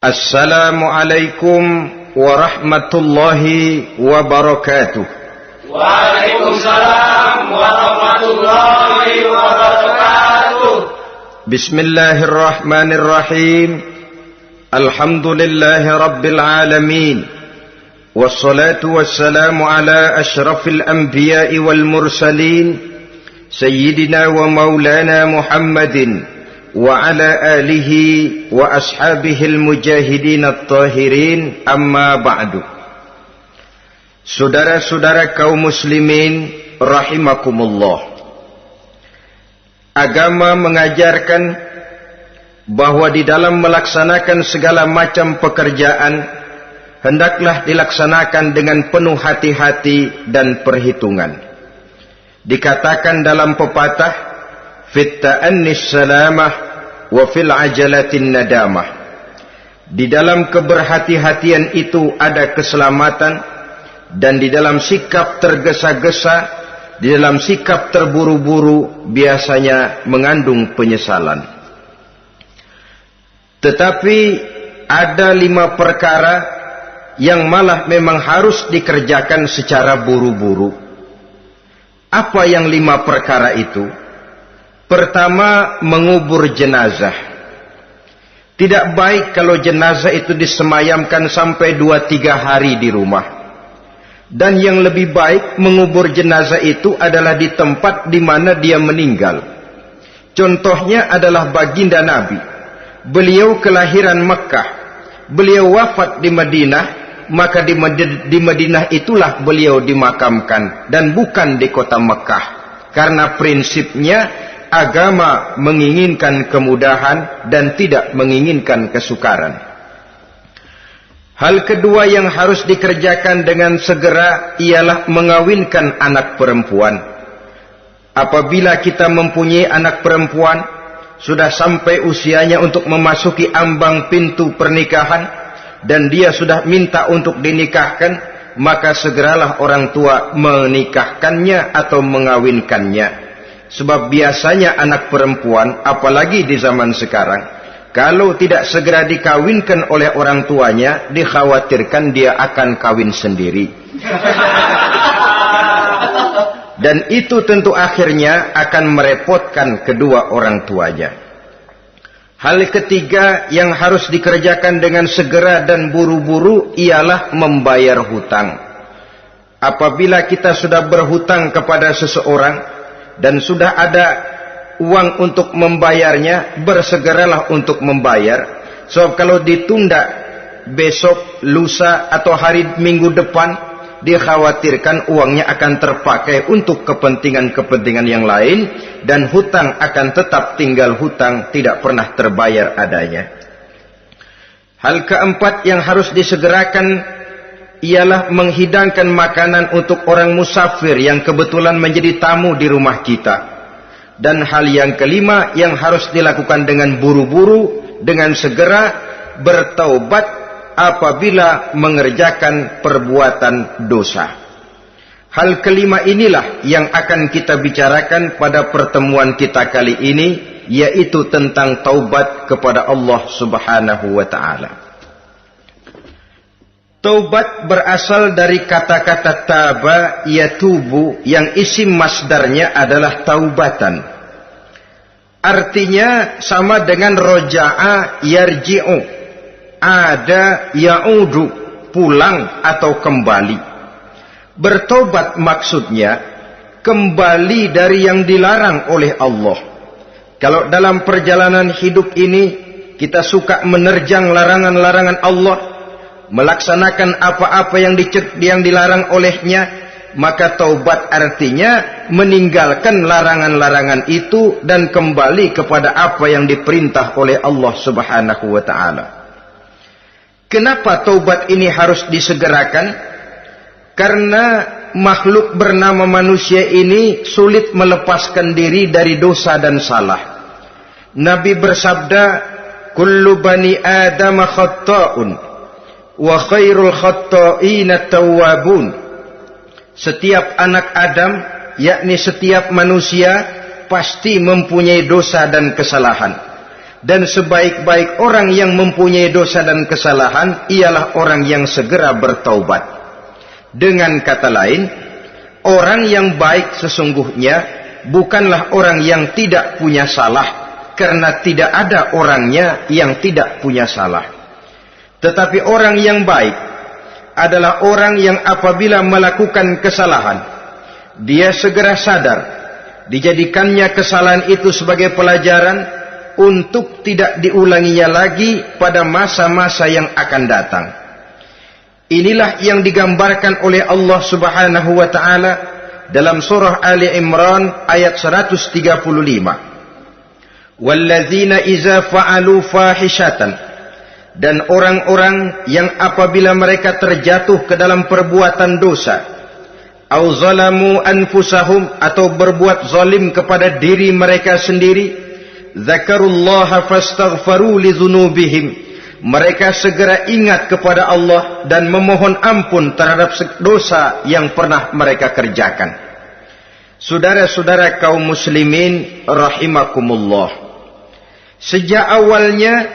Assalamualaikum warahmatullahi wabarakatuh. Waalaikumsalam warahmatullahi wabarakatuh. Bismillahirrahmanirrahim. Alhamdulillahi rabbil alamin. Wassalatu wassalamu ala ashrafil anbiya'i wal mursalin, Sayyidina wa maulana Muhammadin wa ala alihi wa ashabihil mujahidin at-tahirin, amma ba'du. Saudara-saudara kaum muslimin rahimakumullah, agama mengajarkan bahwa di dalam melaksanakan segala macam pekerjaan hendaklah dilaksanakan dengan penuh hati-hati dan perhitungan. Dikatakan dalam pepatah, fit ta'annis salamah wa fil ajalatin nadamah. Di dalam keberhati-hatian itu ada keselamatan, dan di dalam sikap tergesa-gesa, di dalam sikap terburu-buru biasanya mengandung penyesalan. Tetapi ada 5 perkara yang malah memang harus dikerjakan secara buru-buru. Apa yang 5 perkara itu? Pertama, mengubur jenazah. Tidak baik kalau jenazah itu disemayamkan sampai 2-3 hari di rumah. Dan yang lebih baik mengubur jenazah itu adalah di tempat di mana dia meninggal. Contohnya adalah baginda Nabi. Beliau kelahiran Mekah. Beliau wafat di Madinah, maka di Madinah itulah beliau dimakamkan dan bukan di kota Mekah. Karena prinsipnya agama menginginkan kemudahan dan tidak menginginkan kesukaran. Hal kedua yang harus dikerjakan dengan segera ialah mengawinkan anak perempuan. Apabila kita mempunyai anak perempuan, sudah sampai usianya untuk memasuki ambang pintu pernikahan, dan dia sudah minta untuk dinikahkan, maka segeralah orang tua menikahkannya atau mengawinkannya. Sebab biasanya anak perempuan, apalagi di zaman sekarang, kalau tidak segera dikawinkan oleh orang tuanya, dikhawatirkan dia akan kawin sendiri. Dan itu tentu akhirnya akan merepotkan kedua orang tuanya. Hal ketiga yang harus dikerjakan dengan segera dan buru-buru ialah membayar hutang. Apabila kita sudah berhutang kepada seseorang dan sudah ada uang untuk membayarnya, bersegeralah untuk membayar. Sebab kalau ditunda besok, lusa atau hari minggu depan, dikhawatirkan uangnya akan terpakai untuk kepentingan-kepentingan yang lain, dan hutang akan tetap tinggal hutang, tidak pernah terbayar adanya. Hal keempat yang harus disegerakan ialah menghidangkan makanan untuk orang musafir yang kebetulan menjadi tamu di rumah kita. Dan hal yang kelima yang harus dilakukan dengan buru-buru, dengan segera, bertaubat apabila mengerjakan perbuatan dosa. Hal kelima inilah yang akan kita bicarakan pada pertemuan kita kali ini, yaitu tentang taubat kepada Allah Subhanahu wa ta'ala. Taubat berasal dari kata-kata taba yatubu, yang isim masdarnya adalah taubatan. Artinya sama dengan roja'a yarji'u, ada ya'udu, pulang atau kembali. Bertobat maksudnya kembali dari yang dilarang oleh Allah. Kalau dalam perjalanan hidup ini kita suka menerjang larangan-larangan Allah, melaksanakan apa-apa yang dilarang olehnya, maka taubat artinya meninggalkan larangan-larangan itu dan kembali kepada apa yang diperintah oleh Allah Subhanahu wa ta'ala. Kenapa taubat ini harus disegerakan? Karena makhluk bernama manusia ini sulit melepaskan diri dari dosa dan salah. Nabi bersabda, kullu bani Adam khatta'un wa khairul khatta'ina tawwabun. Setiap anak Adam, yakni setiap manusia, pasti mempunyai dosa dan kesalahan. Dan sebaik-baik orang yang mempunyai dosa dan kesalahan ialah orang yang segera bertaubat. Dengan kata lain, orang yang baik sesungguhnya bukanlah orang yang tidak punya salah, karena tidak ada orangnya yang tidak punya salah. Tetapi orang yang baik adalah orang yang apabila melakukan kesalahan, dia segera sadar, dijadikannya kesalahan itu sebagai pelajaran untuk tidak diulanginya lagi pada masa-masa yang akan datang. Inilah yang digambarkan oleh Allah Subhanahu wa taala dalam surah Ali Imran ayat 135. Walladzina iza fa'alu fahishatan, dan orang-orang yang apabila mereka terjatuh ke dalam perbuatan dosa, au zalamu anfusahum, atau berbuat zalim kepada diri mereka sendiri, zakarullaha fastaghfaru lidzunubihim, mereka segera ingat kepada Allah dan memohon ampun terhadap dosa yang pernah mereka kerjakan. Saudara-saudara kaum muslimin rahimakumullah, sejak awalnya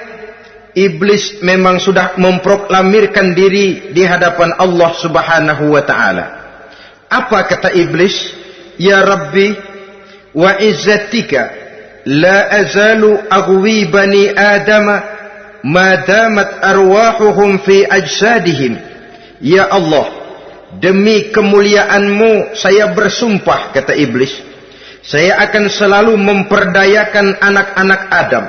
iblis memang sudah memproklamirkan diri di hadapan Allah Subhanahu wa taala. Apa kata iblis? Ya Rabbi wa izzatika la azalu aghwi bani adama ma damat arwahuhum fi ajsadihim. Ya Allah, demi kemuliaan-Mu saya bersumpah, kata iblis, saya akan selalu memperdayakan anak-anak Adam,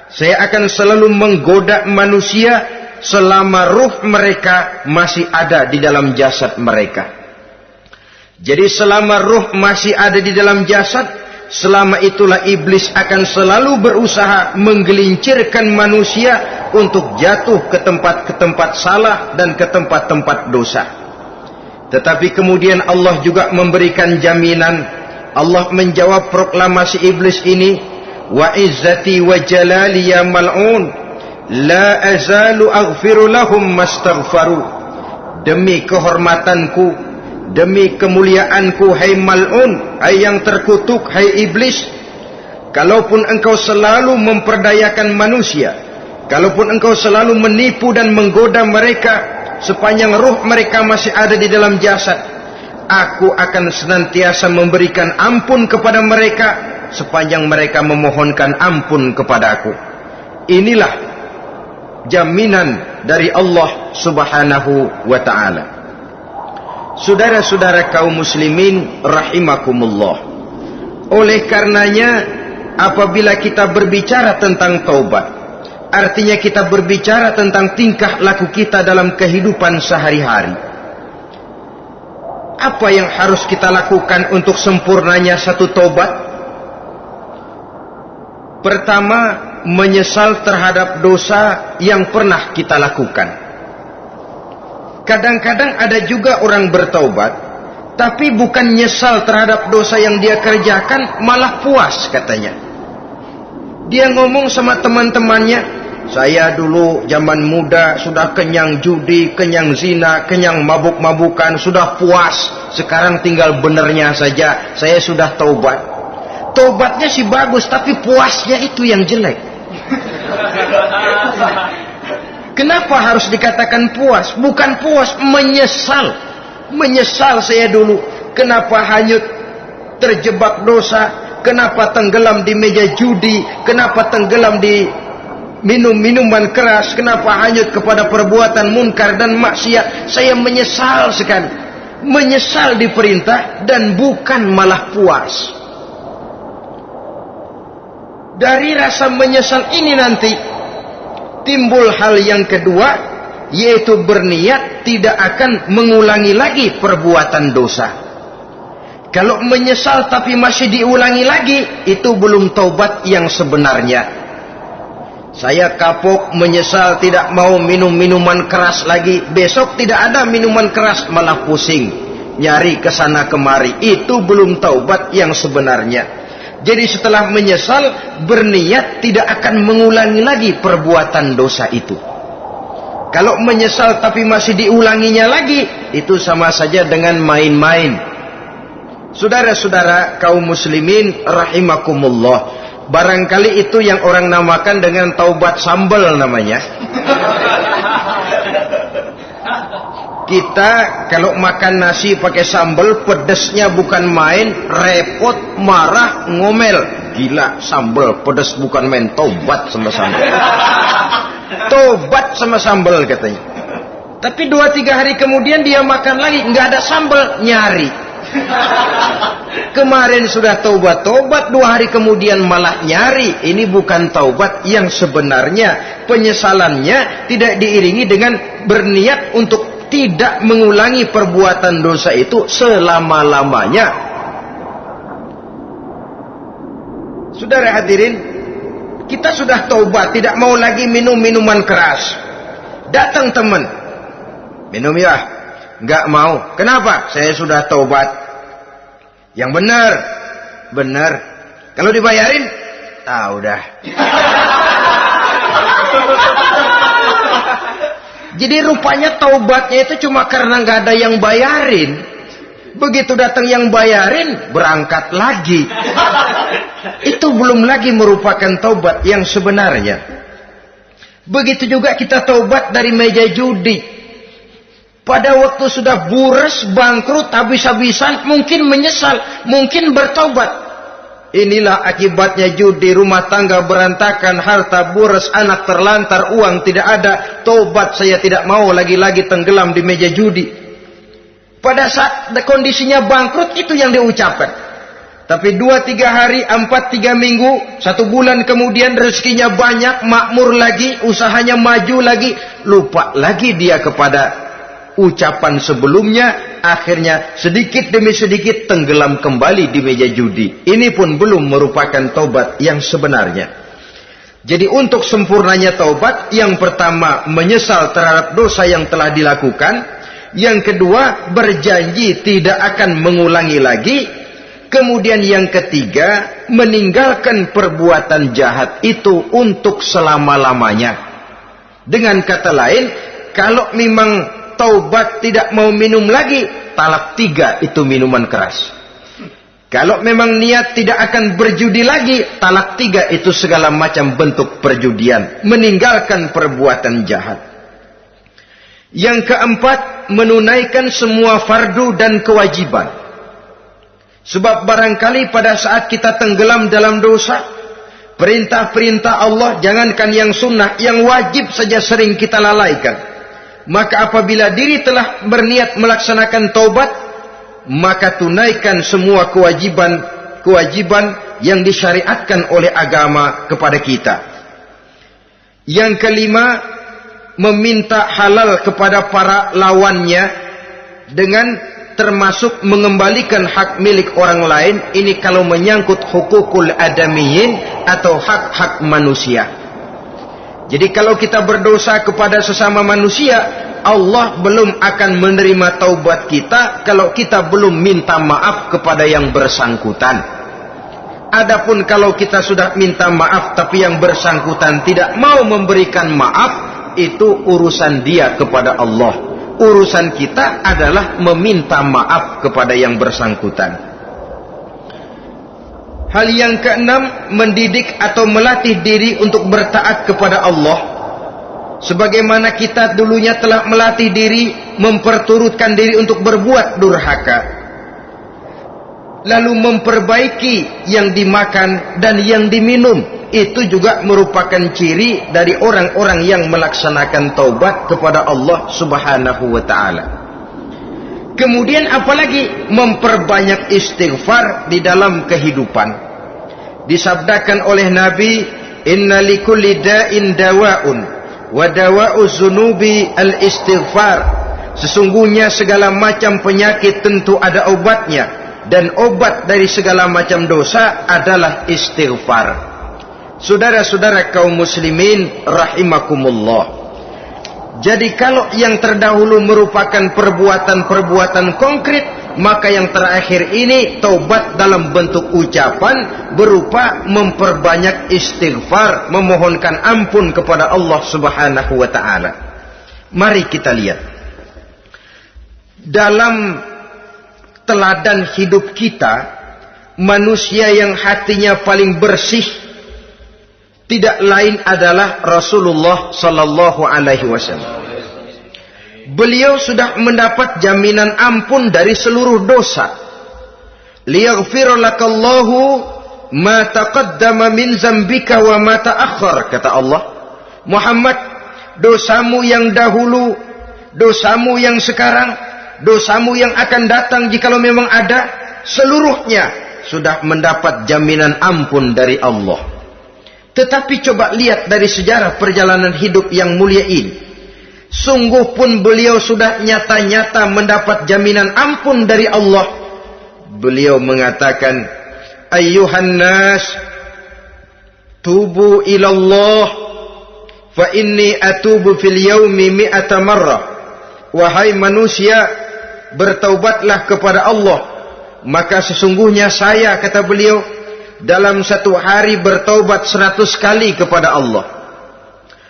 saya akan selalu menggoda manusia selama ruh mereka masih ada di dalam jasad mereka. Jadi selama ruh masih ada di dalam jasad, selama itulah iblis akan selalu berusaha menggelincirkan manusia untuk jatuh ke tempat salah dan ke tempat-tempat dosa. Tetapi kemudian Allah juga memberikan jaminan. Allah menjawab proklamasi iblis ini, wa izzati wa jalali ya mal'un la azalu aghfiru lahum mastaghfaru. Demi kehormatanku, demi kemuliaanku, hai mal'un, hai yang terkutuk, hai iblis, kalaupun engkau selalu memperdayakan manusia, kalaupun engkau selalu menipu dan menggoda mereka sepanjang ruh mereka masih ada di dalam jasad, aku akan senantiasa memberikan ampun kepada mereka sepanjang mereka memohonkan ampun kepadaku. Inilah jaminan dari Allah Subhanahu wa ta'ala. Saudara-saudara kaum muslimin rahimakumullah, oleh karenanya apabila kita berbicara tentang taubat, artinya kita berbicara tentang tingkah laku kita dalam kehidupan sehari-hari. Apa yang harus kita lakukan untuk sempurnanya satu taubat? Pertama, menyesal terhadap dosa yang pernah kita lakukan. Kadang-kadang ada juga orang bertaubat, tapi bukan nyesal terhadap dosa yang dia kerjakan, malah puas katanya. Dia ngomong sama teman-temannya, saya dulu zaman muda sudah kenyang judi, kenyang zina, kenyang mabuk-mabukan, sudah puas. Sekarang tinggal benernya saja, saya sudah taubat. Taubatnya sih bagus, tapi puasnya itu yang jelek. Kenapa harus dikatakan puas? Bukan puas, menyesal. Menyesal saya dulu. Kenapa hanyut terjebak dosa? Kenapa tenggelam di meja judi? Kenapa tenggelam di minum-minuman keras? Kenapa hanyut kepada perbuatan munkar dan maksiat? Saya menyesal sekali. Menyesal diperintah dan bukan malah puas. Dari rasa menyesal ini nanti timbul hal yang kedua, yaitu berniat tidak akan mengulangi lagi perbuatan dosa. Kalau menyesal tapi masih diulangi lagi, itu belum taubat yang sebenarnya. Saya kapok, menyesal, tidak mau minum minuman keras lagi. Besok tidak ada minuman keras, malah pusing, nyari kesana kemari. Itu belum taubat yang sebenarnya. Jadi setelah menyesal, berniat tidak akan mengulangi lagi perbuatan dosa itu. Kalau menyesal tapi masih diulanginya lagi, itu sama saja dengan main-main. Saudara-saudara kaum muslimin rahimakumullah, Barangkali itu yang orang namakan dengan taubat sambal namanya. Kita kalau makan nasi pakai sambal, pedesnya bukan main, repot, marah, ngomel. Gila, sambal pedes bukan main, taubat sama sambal. Taubat sama sambal katanya. Tapi 2-3 hari kemudian dia makan lagi, nggak ada sambal, nyari. Kemarin sudah taubat, 2 hari kemudian malah nyari. Ini bukan taubat yang sebenarnya. Penyesalannya tidak diiringi dengan berniat untuk tidak mengulangi perbuatan dosa itu selama-lamanya. Saudara hadirin, kita sudah taubat, tidak mau lagi minum minuman keras. Datang teman, minum ya? Enggak mau. Kenapa? Saya sudah taubat. Yang benar, benar. Kalau dibayarin, udah. Jadi rupanya taubatnya itu cuma karena nggak ada yang bayarin. Begitu datang yang bayarin, berangkat lagi. Itu belum lagi merupakan taubat yang sebenarnya. Begitu juga kita taubat dari meja judi. Pada waktu sudah buras, bangkrut, habis-habisan, mungkin menyesal, mungkin bertaubat. Inilah akibatnya judi, rumah tangga berantakan, harta buras, anak terlantar, uang tidak ada. Taubat saya tidak mau lagi-lagi tenggelam di meja judi. Pada saat kondisinya bangkrut, itu yang diucapkan. Tapi 2-3 hari, 4-3 minggu, 1 bulan kemudian rezekinya banyak, makmur lagi, usahanya maju lagi, lupa lagi dia kepada ucapan sebelumnya, akhirnya sedikit demi sedikit tenggelam kembali di meja judi. Ini pun belum merupakan taubat yang sebenarnya. Jadi untuk sempurnanya taubat, yang pertama menyesal terhadap dosa yang telah dilakukan, yang kedua berjanji tidak akan mengulangi lagi, kemudian yang ketiga meninggalkan perbuatan jahat itu untuk selama-lamanya. Dengan kata lain, kalau memang taubat tidak mau minum lagi, talak 3 itu minuman keras. Kalau memang niat tidak akan berjudi lagi, talak 3 itu segala macam bentuk perjudian, meninggalkan perbuatan jahat. Yang keempat, menunaikan semua fardu dan kewajiban. Sebab barangkali pada saat kita tenggelam dalam dosa, perintah-perintah Allah, jangankan yang sunnah, yang wajib saja sering kita lalaikan. Maka apabila diri telah berniat melaksanakan taubat, maka tunaikan semua kewajiban yang disyariatkan oleh agama kepada kita. Yang kelima, meminta halal kepada para lawannya dengan termasuk mengembalikan hak milik orang lain. Ini kalau menyangkut hukukul adamiyin atau hak-hak manusia. Jadi kalau kita berdosa kepada sesama manusia, Allah belum akan menerima taubat kita kalau kita belum minta maaf kepada yang bersangkutan. Adapun kalau kita sudah minta maaf tapi yang bersangkutan tidak mau memberikan maaf, itu urusan dia kepada Allah. Urusan kita adalah meminta maaf kepada yang bersangkutan. Hal yang keenam, mendidik atau melatih diri untuk bertaat kepada Allah. Sebagaimana kita dulunya telah melatih diri, memperturutkan diri untuk berbuat durhaka. Lalu memperbaiki yang dimakan dan yang diminum. Itu juga merupakan ciri dari orang-orang yang melaksanakan taubat kepada Allah Subhanahu wa ta'ala. Kemudian apalagi memperbanyak istighfar di dalam kehidupan. Disabdakan oleh Nabi, inna likulli da'in dawa'un wa dawa'u zunubi al-istighfar. Sesungguhnya segala macam penyakit tentu ada obatnya, dan obat dari segala macam dosa adalah istighfar. Saudara-saudara kaum muslimin rahimakumullah. Jadi kalau yang terdahulu merupakan perbuatan-perbuatan konkret, maka yang terakhir ini taubat dalam bentuk ucapan berupa memperbanyak istighfar, memohonkan ampun kepada Allah Subhanahu wa ta'ala. Mari kita lihat dalam teladan hidup kita, manusia yang hatinya paling bersih tidak lain adalah Rasulullah sallallahu alaihi wasallam. Beliau sudah mendapat jaminan ampun dari seluruh dosa. Liyaghfir lakallahu ma taqaddama min zambika wa ma ta'akhkhar, kata Allah. Muhammad, dosamu yang dahulu, dosamu yang sekarang, dosamu yang akan datang jikalau memang ada, seluruhnya sudah mendapat jaminan ampun dari Allah. Tetapi coba lihat dari sejarah perjalanan hidup yang mulia ini. Sungguh pun beliau sudah nyata-nyata mendapat jaminan ampun dari Allah. Beliau mengatakan, ayyuhan nas, tubu ilallah, fa inni atubu fil yaumi mi'ata marrah. Wahai manusia, bertaubatlah kepada Allah, maka sesungguhnya saya, kata beliau, dalam satu hari bertaubat 100 kali kepada Allah.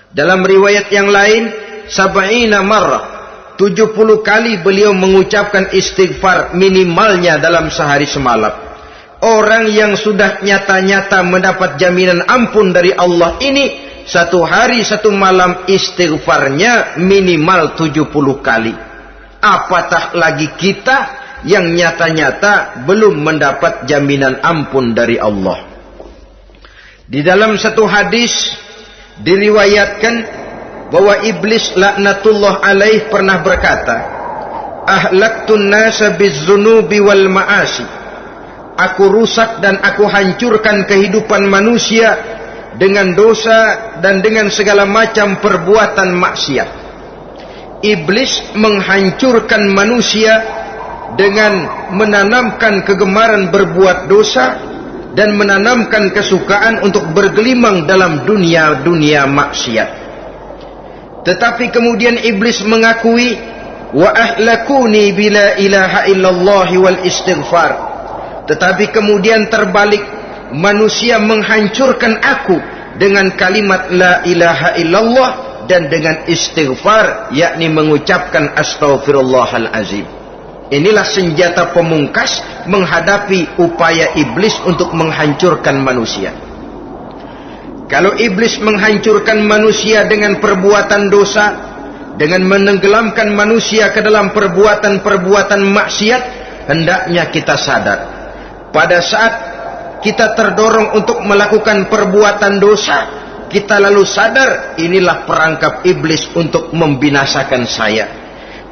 Dalam riwayat yang lain, sab'ina marrah, 70 kali beliau mengucapkan istighfar minimalnya dalam sehari semalam. Orang yang sudah nyata-nyata mendapat jaminan ampun dari Allah ini, satu hari satu malam istighfarnya minimal 70 kali. Apatah lagi kita yang nyata-nyata belum mendapat jaminan ampun dari Allah. Di dalam satu hadis diriwayatkan bahwa iblis laknatullah alaih pernah berkata, ahlaktun nasa bizzunubi wal ma'asi. Aku rusak dan aku hancurkan kehidupan manusia dengan dosa dan dengan segala macam perbuatan maksiat. Iblis menghancurkan manusia dengan menanamkan kegemaran berbuat dosa dan menanamkan kesukaan untuk bergelimang dalam dunia maksiat. Tetapi kemudian iblis mengakui, wa ahlakuni bila ilaha illallah wal istighfar. Tetapi kemudian terbalik, manusia menghancurkan aku dengan kalimat la ilaha illallah dan dengan istighfar, yakni mengucapkan astaghfirullahalazim. Inilah senjata pemungkas menghadapi upaya iblis untuk menghancurkan manusia. Kalau iblis menghancurkan manusia dengan perbuatan dosa, dengan menenggelamkan manusia ke dalam perbuatan-perbuatan maksiat, hendaknya kita sadar. Pada saat kita terdorong untuk melakukan perbuatan dosa, kita lalu sadar inilah perangkap iblis untuk membinasakan saya.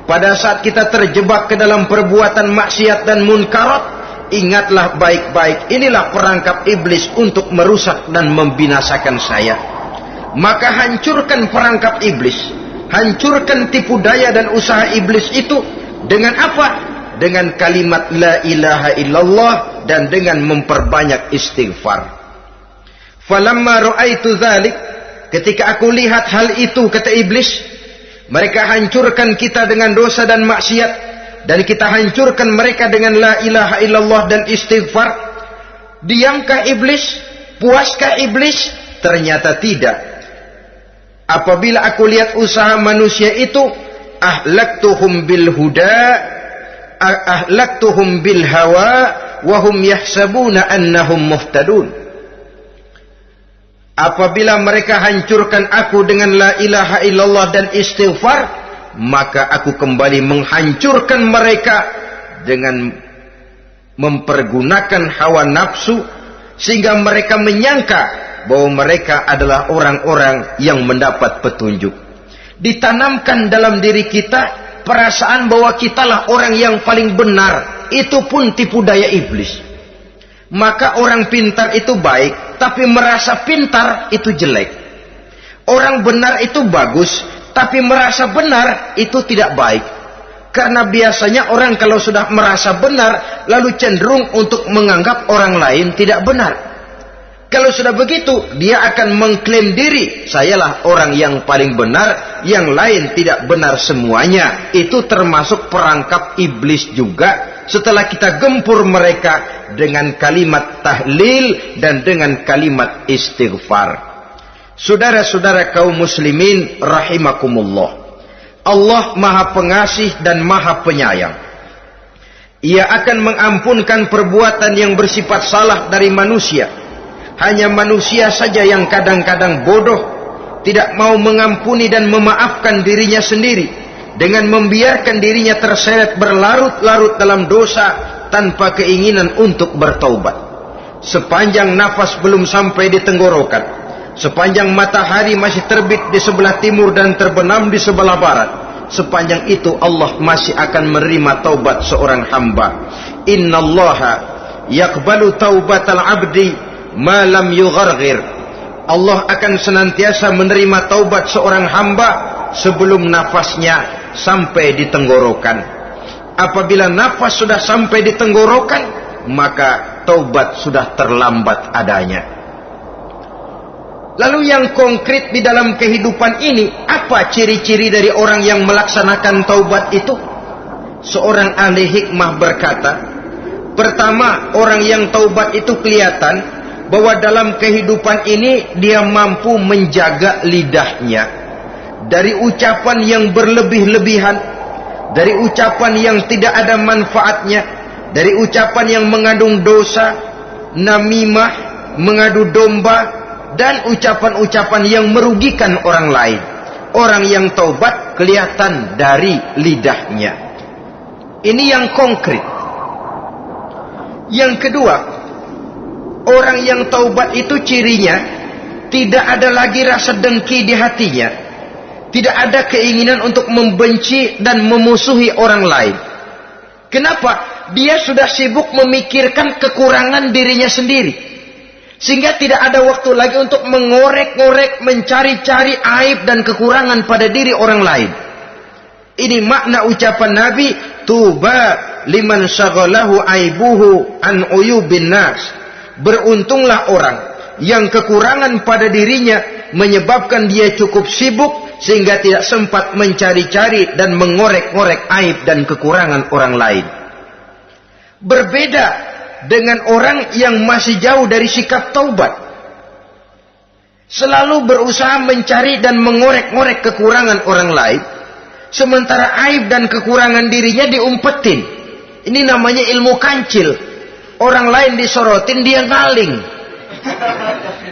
Pada saat kita terjebak ke dalam perbuatan maksiat dan munkarat, ingatlah baik-baik, inilah perangkap iblis untuk merusak dan membinasakan saya. Maka hancurkan perangkap iblis, hancurkan tipu daya dan usaha iblis itu dengan apa? Dengan kalimat la ilaha illallah dan dengan memperbanyak istighfar. Falamma ra'aitu dzalik, ketika aku lihat hal itu, kata iblis, mereka hancurkan kita dengan dosa dan maksiat, dan kita hancurkan mereka dengan la ilaha illallah dan istighfar. Diamkah iblis? Puaskah iblis? Ternyata tidak. Apabila aku lihat usaha manusia itu, ahlaktuhum bil huda, ahlaktuhum bil hawa, wahum yahsabuna annahum muhtadun. Apabila mereka hancurkan aku dengan la ilaha illallah dan istighfar, maka aku kembali menghancurkan mereka dengan mempergunakan hawa nafsu, sehingga mereka menyangka bahwa mereka adalah orang-orang yang mendapat petunjuk. Ditanamkan dalam diri kita perasaan bahwa kitalah orang yang paling benar. Itu pun tipu daya iblis. Maka orang pintar itu baik, tapi merasa pintar itu jelek. Orang benar itu bagus, tapi merasa benar itu tidak baik. Karena biasanya orang kalau sudah merasa benar, lalu cenderung untuk menganggap orang lain tidak benar. Kalau sudah begitu, dia akan mengklaim diri, sayalah orang yang paling benar, yang lain tidak benar semuanya. Itu termasuk perangkap iblis juga. Setelah kita gempur mereka dengan kalimat tahlil dan dengan kalimat istighfar. Saudara-saudara kaum muslimin rahimakumullah, Allah Maha Pengasih dan Maha Penyayang. Ia akan mengampunkan perbuatan yang bersifat salah dari manusia, Hanya manusia saja yang kadang-kadang bodoh, tidak mau mengampuni dan memaafkan dirinya sendiri, dengan membiarkan dirinya terseret berlarut-larut dalam dosa tanpa keinginan untuk bertaubat. Sepanjang nafas belum sampai di tenggorokan, sepanjang matahari masih terbit di sebelah timur dan terbenam di sebelah barat, sepanjang itu Allah masih akan menerima taubat seorang hamba. Innallaha yaqbalu taubatal abdi ma lam yugharghir. Allah akan senantiasa menerima taubat seorang hamba sebelum nafasnya sampai di tenggorokan. Apabila nafas sudah sampai di tenggorokan, maka taubat sudah terlambat adanya. Lalu yang konkret di dalam kehidupan ini, apa ciri-ciri dari orang yang melaksanakan taubat itu? Seorang ahli hikmah berkata, pertama, orang yang taubat itu kelihatan bahwa dalam kehidupan ini dia mampu menjaga lidahnya dari ucapan yang berlebih-lebihan, dari ucapan yang tidak ada manfaatnya, dari ucapan yang mengandung dosa, namimah, mengadu domba, dan ucapan-ucapan yang merugikan orang lain. Orang yang taubat kelihatan dari lidahnya. Ini yang konkret. Yang kedua, orang yang taubat itu cirinya tidak ada lagi rasa dengki di hatinya, tidak ada keinginan untuk membenci dan memusuhi orang lain. Kenapa? Dia sudah sibuk memikirkan kekurangan dirinya sendiri, sehingga tidak ada waktu lagi untuk mengorek-ngorek, mencari-cari aib dan kekurangan pada diri orang lain. Ini makna ucapan Nabi, tuba liman syaghalahu aibuhu an uyubin nas. Beruntunglah orang yang kekurangan pada dirinya menyebabkan dia cukup sibuk sehingga tidak sempat mencari-cari dan mengorek-ngorek aib dan kekurangan orang lain. Berbeda dengan orang yang masih jauh dari sikap taubat, selalu berusaha mencari dan mengorek-ngorek kekurangan orang lain, sementara aib dan kekurangan dirinya diumpetin. Ini namanya ilmu kancil. Orang lain disorotin, dia ngaling,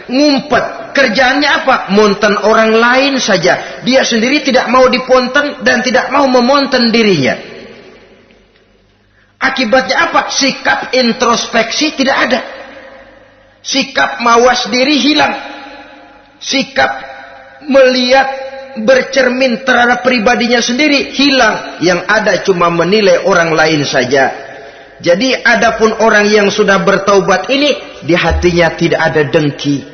ngumpet. Kerjaannya apa? Monten orang lain saja. Dia sendiri tidak mau diponten dan tidak mau memonten dirinya. Akibatnya apa? Sikap introspeksi tidak ada. Sikap mawas diri hilang. Sikap melihat, bercermin terhadap pribadinya sendiri hilang. Yang ada cuma menilai orang lain saja. Jadi adapun orang yang sudah bertaubat ini, di hatinya tidak ada dengki.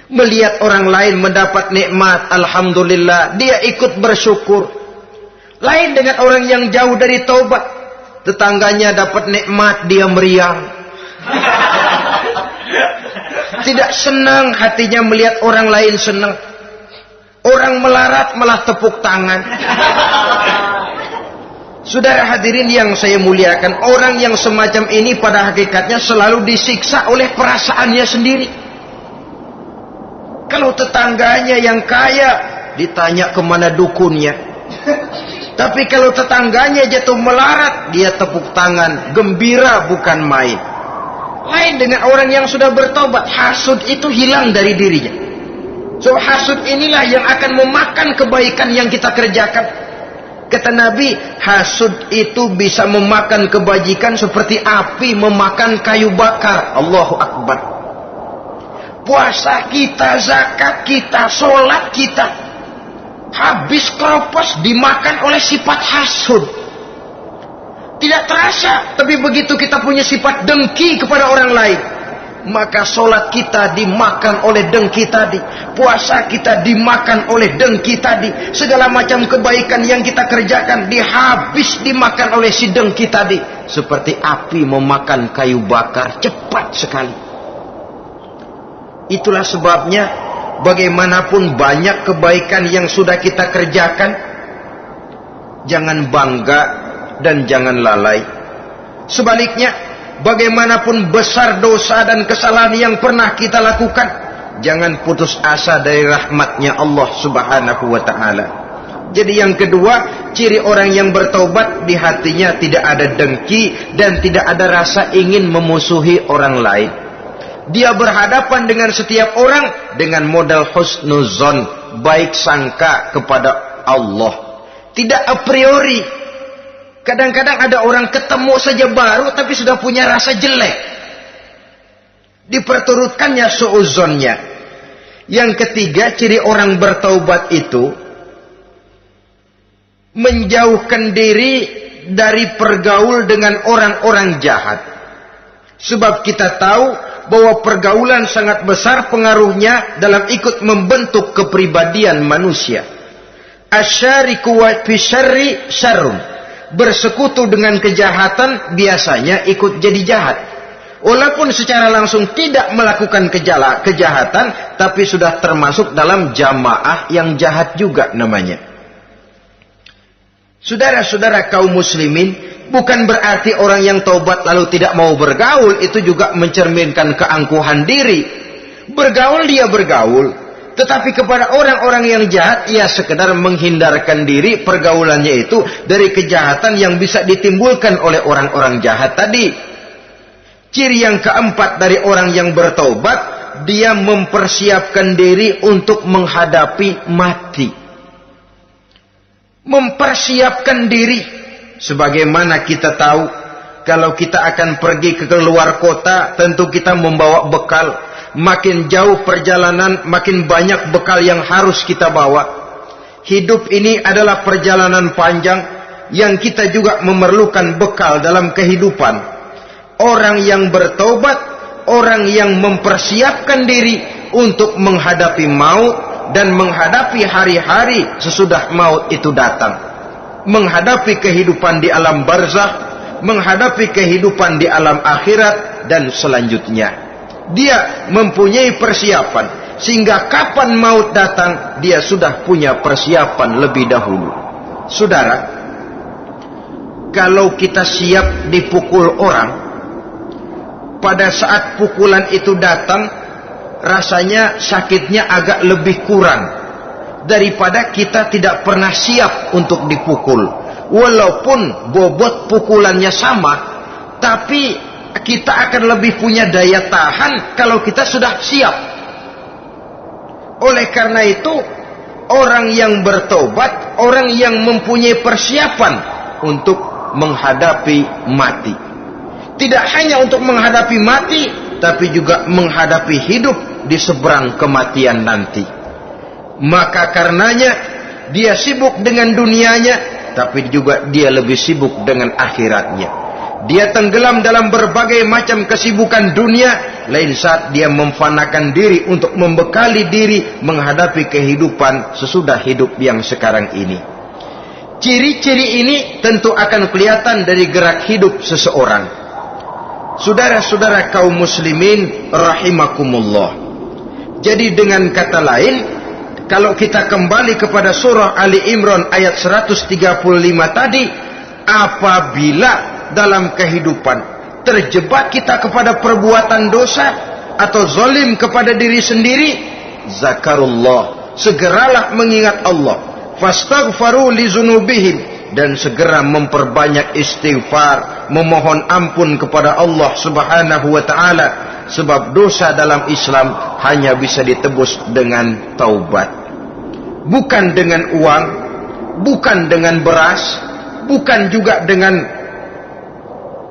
Melihat orang lain mendapat nikmat, alhamdulillah, dia ikut bersyukur. Lain dengan orang yang jauh dari taubat. Tetangganya dapat nikmat, dia meriang. Tidak senang hatinya melihat orang lain senang. Orang melarat malah tepuk tangan. Saudara hadirin yang saya muliakan, orang yang semacam ini pada hakikatnya selalu disiksa oleh perasaannya sendiri. Kalau tetangganya yang kaya, ditanya kemana dukunnya. Tapi kalau tetangganya jatuh melarat, dia tepuk tangan, gembira bukan main. Lain dengan orang yang sudah bertobat, hasud itu hilang dari dirinya. So hasud inilah yang akan memakan kebaikan yang kita kerjakan. Kata Nabi, hasud itu bisa memakan kebajikan seperti api memakan kayu bakar. Allahu Akbar. Puasa kita, zakat kita, sholat kita, habis keropos dimakan oleh sifat hasud. Tidak terasa, tapi begitu kita punya sifat dengki kepada orang lain, maka sholat kita dimakan oleh dengki tadi, puasa kita dimakan oleh dengki tadi, segala macam kebaikan yang kita kerjakan dimakan oleh si dengki tadi, seperti api memakan kayu bakar, cepat sekali. Itulah sebabnya bagaimanapun banyak kebaikan yang sudah kita kerjakan, jangan bangga dan jangan lalai. Sebaliknya, bagaimanapun besar dosa dan kesalahan yang pernah kita lakukan, jangan putus asa dari rahmatnya Allah Subhanahu wa ta'ala. Jadi yang kedua, ciri orang yang bertaubat, di hatinya tidak ada dengki dan tidak ada rasa ingin memusuhi orang lain. Dia berhadapan dengan setiap orang dengan modal husnuzon, baik sangka kepada Allah. Tidak a priori. Kadang-kadang ada orang ketemu saja baru tapi sudah punya rasa jelek. Diperturutkannya suuzonnya. Yang ketiga, ciri orang bertaubat itu menjauhkan diri dari pergaul dengan orang-orang jahat. Sebab kita tahu bahwa pergaulan sangat besar pengaruhnya dalam ikut membentuk kepribadian manusia. Asyariku wa fi syarri syarrun. Bersekutu dengan kejahatan biasanya ikut jadi jahat. Walaupun secara langsung tidak melakukan kejahatan, tapi sudah termasuk dalam jamaah yang jahat juga namanya. Saudara-saudara kaum muslimin, bukan berarti orang yang taubat lalu tidak mau bergaul itu juga mencerminkan keangkuhan diri. Bergaul dia bergaul, tetapi kepada orang-orang yang jahat ia sekedar menghindarkan diri pergaulannya itu dari kejahatan yang bisa ditimbulkan oleh orang-orang jahat tadi. Ciri yang keempat dari orang yang bertaubat, dia mempersiapkan diri untuk menghadapi mati. Mempersiapkan diri. Sebagaimana kita tahu, kalau kita akan pergi ke luar kota, tentu kita membawa bekal. Makin jauh perjalanan, makin banyak bekal yang harus kita bawa. Hidup ini adalah perjalanan panjang yang kita juga memerlukan bekal dalam kehidupan. Orang yang bertaubat, orang yang mempersiapkan diri untuk menghadapi maut dan menghadapi hari-hari sesudah maut itu datang. Menghadapi kehidupan di alam barzakh, menghadapi kehidupan di alam akhirat dan selanjutnya. Dia mempunyai persiapan sehingga kapan maut datang dia sudah punya persiapan lebih dahulu. Saudara, kalau kita siap dipukul orang, pada saat pukulan itu datang, rasanya sakitnya agak lebih kurang daripada kita tidak pernah siap untuk dipukul. Walaupun bobot pukulannya sama, tapi kita akan lebih punya daya tahan kalau kita sudah siap. Oleh karena itu, orang yang bertobat, orang yang mempunyai persiapan untuk menghadapi mati. Tidak hanya untuk menghadapi mati, tapi juga menghadapi hidup di seberang kematian nanti. Maka karenanya dia sibuk dengan dunianya, tapi juga dia lebih sibuk dengan akhiratnya. Dia tenggelam dalam berbagai macam kesibukan dunia, lain saat dia memfanakan diri untuk membekali diri menghadapi kehidupan sesudah hidup yang sekarang ini. Ciri-ciri ini tentu akan kelihatan dari gerak hidup seseorang. Saudara-saudara kaum muslimin rahimakumullah. Jadi dengan kata lain, kalau kita kembali kepada surah Ali Imran ayat 135 tadi, apabila dalam kehidupan terjebak kita kepada perbuatan dosa atau zalim kepada diri sendiri, zakarullah, segeralah mengingat Allah, fastaghfaru li dzunubihim, dan segera memperbanyak istighfar, memohon ampun kepada Allah Subhanahu wa taala, sebab dosa dalam Islam hanya bisa ditebus dengan taubat. Bukan dengan uang, bukan dengan beras, bukan juga dengan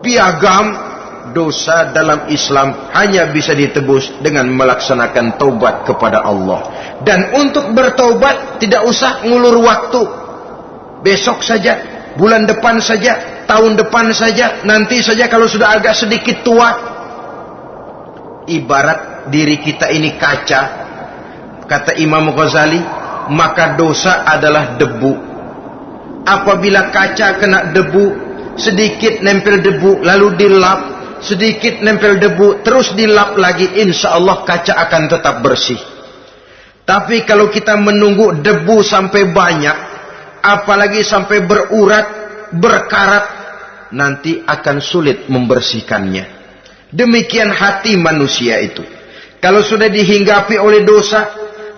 piagam. Dosa dalam Islam hanya bisa ditebus dengan melaksanakan taubat kepada Allah. Dan untuk bertaubat tidak usah ngulur waktu. Besok saja, bulan depan saja, tahun depan saja, nanti saja kalau sudah agak sedikit tua. Ibarat diri kita ini kaca, kata Imam Ghazali, maka dosa adalah debu. Apabila kaca kena debu, sedikit nempel debu, lalu dilap, sedikit nempel debu, terus dilap lagi, insya Allah kaca akan tetap bersih. Tapi kalau kita menunggu debu sampai banyak, apalagi sampai berurat, berkarat, nanti akan sulit membersihkannya. Demikian hati manusia itu. Kalau sudah dihinggapi oleh dosa,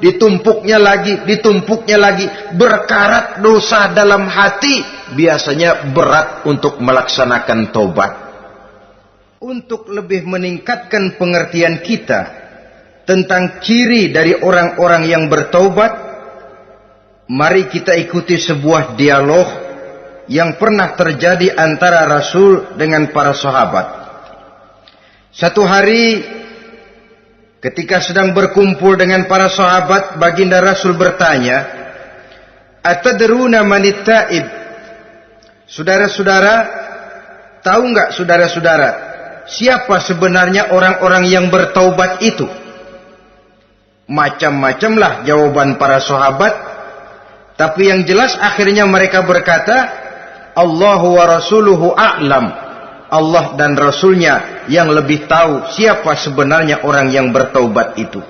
ditumpuknya lagi, berkarat dosa dalam hati, biasanya berat untuk melaksanakan taubat. untuk lebih meningkatkan pengertian kita tentang ciri dari orang-orang yang bertaubat, mari kita ikuti sebuah dialog yang pernah terjadi antara Rasul dengan para sahabat. Satu hari ketika sedang berkumpul dengan para sahabat, baginda Rasul bertanya, "Atadruna manit taib?" Saudara-saudara, tahu enggak saudara-saudara, siapa sebenarnya orang-orang yang bertaubat itu? Macam-macamlah jawaban para sahabat, tapi yang jelas akhirnya mereka berkata, Allahu wa rasuluhu a'lam. Allah dan Rasulnya yang lebih tahu siapa sebenarnya orang yang bertaubat itu.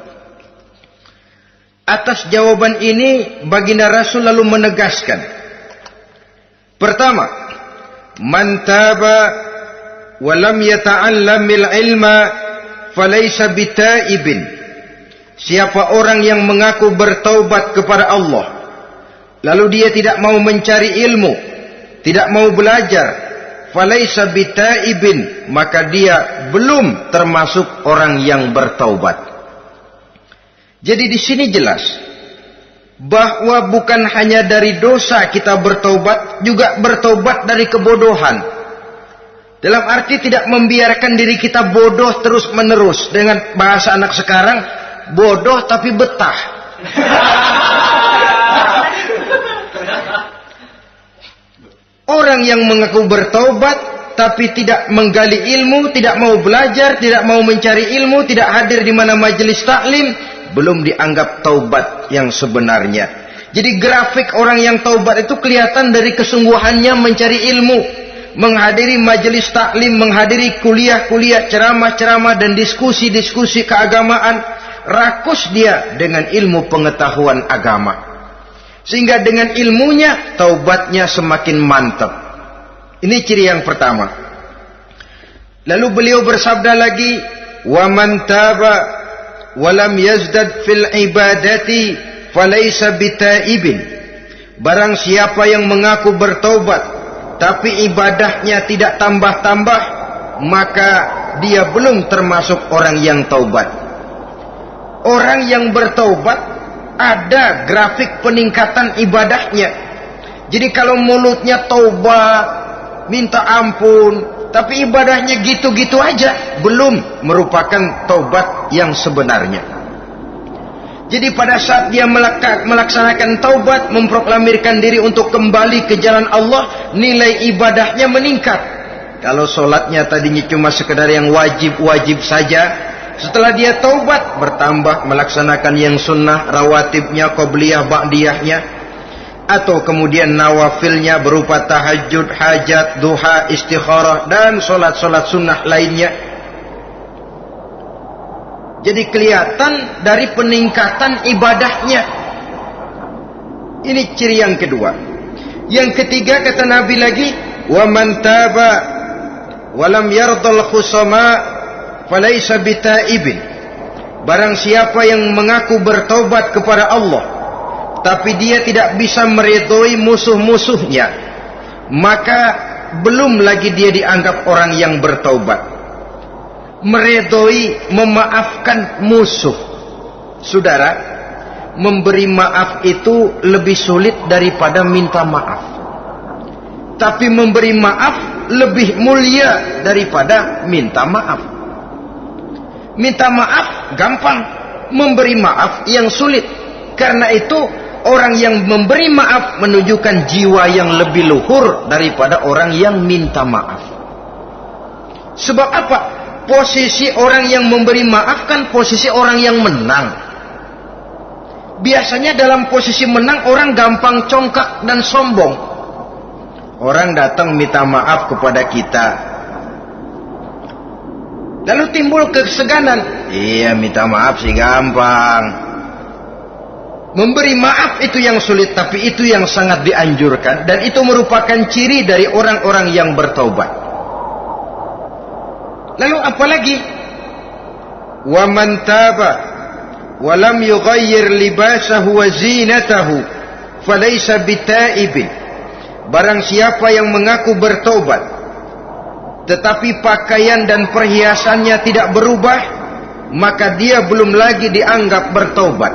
Atas jawaban ini baginda Rasul lalu menegaskan, pertama, man taba wa lam yata'allamil ilma falaysa bitaibin. Siapa orang yang mengaku bertaubat kepada Allah, lalu dia tidak mau mencari ilmu, tidak mau belajar, falaysa bitaibin, maka dia belum termasuk orang yang bertaubat. Jadi di sini jelas bahwa bukan hanya dari dosa kita bertaubat, juga bertaubat dari kebodohan. Dalam arti tidak membiarkan diri kita bodoh terus menerus. Dengan bahasa anak sekarang, bodoh tapi betah. Orang yang mengaku bertaubat tapi tidak menggali ilmu, tidak mau belajar, tidak mau mencari ilmu, tidak hadir di mana majelis taklim, belum dianggap taubat yang sebenarnya. Jadi grafik orang yang taubat itu kelihatan dari kesungguhannya mencari ilmu, menghadiri majelis taklim, menghadiri kuliah-kuliah, ceramah-ceramah dan diskusi-diskusi keagamaan. Rakus dia dengan ilmu pengetahuan agama, sehingga dengan ilmunya taubatnya semakin mantap. Ini ciri yang pertama. Lalu beliau bersabda lagi, wa man taba wa lam yazdad fil ibadati falaysa bitaibin. Barang siapa yang mengaku bertaubat tapi ibadahnya tidak tambah-tambah, maka dia belum termasuk orang yang taubat. Orang yang bertaubat ada grafik peningkatan ibadahnya. Jadi kalau mulutnya taubat, minta ampun, tapi ibadahnya gitu-gitu aja, belum merupakan taubat yang sebenarnya. Jadi pada saat dia melaksanakan taubat, memproklamirkan diri untuk kembali ke jalan Allah, nilai ibadahnya meningkat. Kalau sholatnya tadinya cuma sekedar yang wajib-wajib saja, setelah dia taubat bertambah melaksanakan yang sunnah, rawatibnya, qobliyah, ba'diyahnya, atau kemudian nawafilnya berupa tahajud, hajat, duha, istikharah, dan solat-solat sunnah lainnya. Jadi kelihatan dari peningkatan ibadahnya. Ini ciri yang kedua. Yang ketiga kata Nabi lagi, wa man taba wa lam yardal khusama falaysa bitaibin. Barang siapa yang mengaku bertaubat kepada Allah tapi dia tidak bisa meridhoi musuh-musuhnya, maka belum lagi dia dianggap orang yang bertaubat. Meridhoi, memaafkan musuh. Saudara, memberi maaf itu lebih sulit daripada minta maaf. Tapi memberi maaf lebih mulia daripada minta maaf. Minta maaf gampang, memberi maaf yang sulit. Karena itu orang yang memberi maaf menunjukkan jiwa yang lebih luhur daripada orang yang minta maaf. Sebab apa? Posisi orang yang memberi maaf kan posisi orang yang menang. Biasanya dalam posisi menang orang gampang congkak dan sombong. Orang datang minta maaf kepada kita, lalu timbul keseganan. Iya, minta maaf sih gampang. Memberi maaf itu yang sulit, tapi itu yang sangat dianjurkan. Dan itu merupakan ciri dari orang-orang yang bertaubat. Lalu apalagi? Wa man taba wa lam yughayyir libasahu wa zinatahu falaysa bitaibin. Barang siapa yang mengaku bertaubat tetapi pakaian dan perhiasannya tidak berubah, maka dia belum lagi dianggap bertaubat.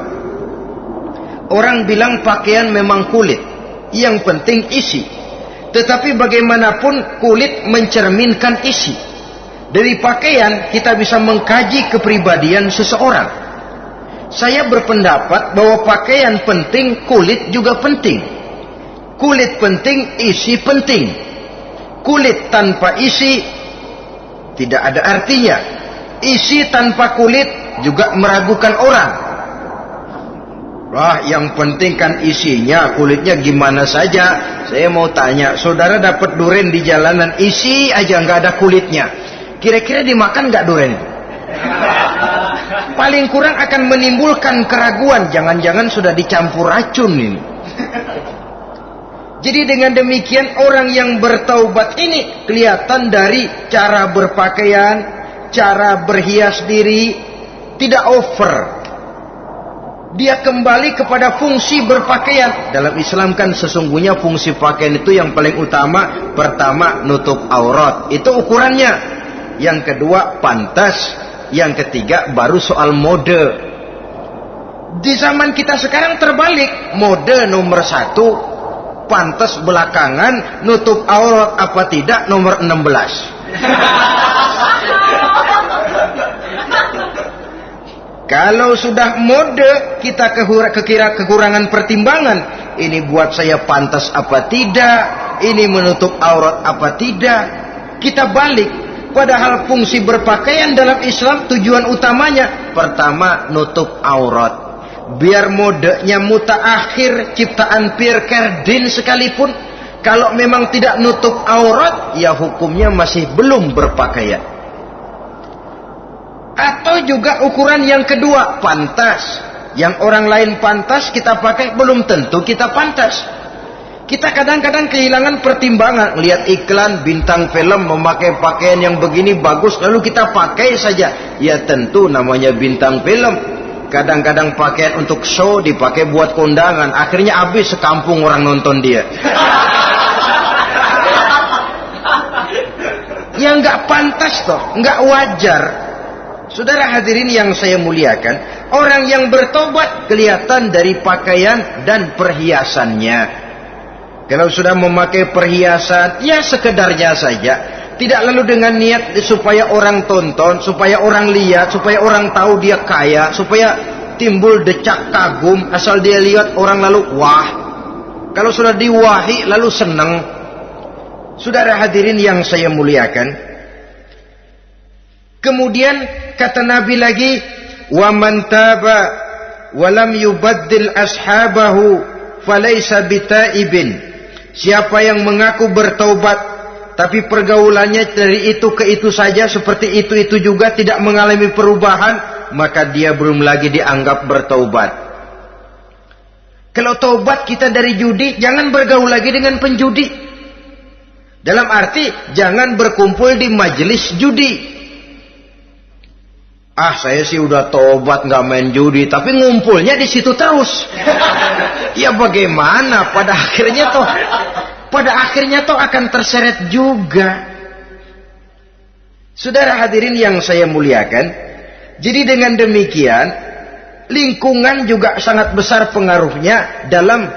Orang bilang pakaian memang kulit, yang penting isi. Tetapi bagaimanapun kulit mencerminkan isi. Dari pakaian kita bisa mengkaji kepribadian seseorang. Saya berpendapat bahwa pakaian penting, kulit juga penting. Kulit penting, isi penting. Kulit tanpa isi tidak ada artinya. Isi tanpa kulit juga meragukan orang. Wah, yang penting kan isinya, kulitnya gimana saja. Saya mau tanya, saudara dapat duren di jalanan, isi aja nggak ada kulitnya. Kira-kira dimakan nggak duren itu? Paling kurang akan menimbulkan keraguan. Jangan-jangan sudah dicampur racun ini. Jadi dengan demikian orang yang bertaubat ini kelihatan dari cara berpakaian, cara berhias diri, tidak over. Dia kembali kepada fungsi berpakaian. Dalam Islam kan sesungguhnya fungsi pakaian itu yang paling utama. Pertama, nutup aurat. Itu ukurannya. Yang kedua, pantas. Yang ketiga, baru soal mode. Di zaman kita sekarang terbalik. Mode nomor 1, pantas belakangan, nutup aurat apa tidak nomor 16. Kalau sudah mode, kita kekira kekurangan pertimbangan. Ini buat saya pantas apa tidak, ini menutup aurat apa tidak. Kita balik. Padahal fungsi berpakaian dalam Islam tujuan utamanya pertama nutup aurat. Biar modenya mutaakhir, ciptaan Pierre Cardin sekalipun, kalau memang tidak nutup aurat, ya hukumnya masih belum berpakaian. Atau juga ukuran yang kedua, pantas. Yang orang lain pantas kita pakai, belum tentu kita pantas. Kita kadang-kadang kehilangan pertimbangan. Lihat iklan bintang film memakai pakaian yang begini bagus, lalu kita pakai saja. Ya tentu namanya bintang film. Kadang-kadang pakaian untuk show dipakai buat kondangan. Akhirnya habis sekampung orang nonton dia. Ya nggak pantas toh, nggak wajar. Saudara hadirin yang saya muliakan, orang yang bertobat kelihatan dari pakaian dan perhiasannya. Kalau sudah memakai perhiasan, ya sekedarnya saja. Tidak lalu dengan niat supaya orang tonton, supaya orang lihat, supaya orang tahu dia kaya, supaya timbul decak kagum, asal dia lihat orang lalu wah. Kalau sudah diwahi lalu senang. Saudara hadirin yang saya muliakan, kemudian kata Nabi lagi, wa man taba wa lam yubaddil ashabahu falaysa bitaibin. Siapa yang mengaku bertaubat tapi pergaulannya dari itu ke itu saja, seperti itu juga, tidak mengalami perubahan, maka dia belum lagi dianggap bertaubat. Kalau taubat kita dari judi, jangan bergaul lagi dengan penjudi. Dalam arti jangan berkumpul di majelis judi. Ah, saya sih udah tobat nggak main judi, tapi ngumpulnya di situ terus. Ya bagaimana? Pada akhirnya toh akan terseret juga. Saudara hadirin yang saya muliakan, jadi dengan demikian lingkungan juga sangat besar pengaruhnya dalam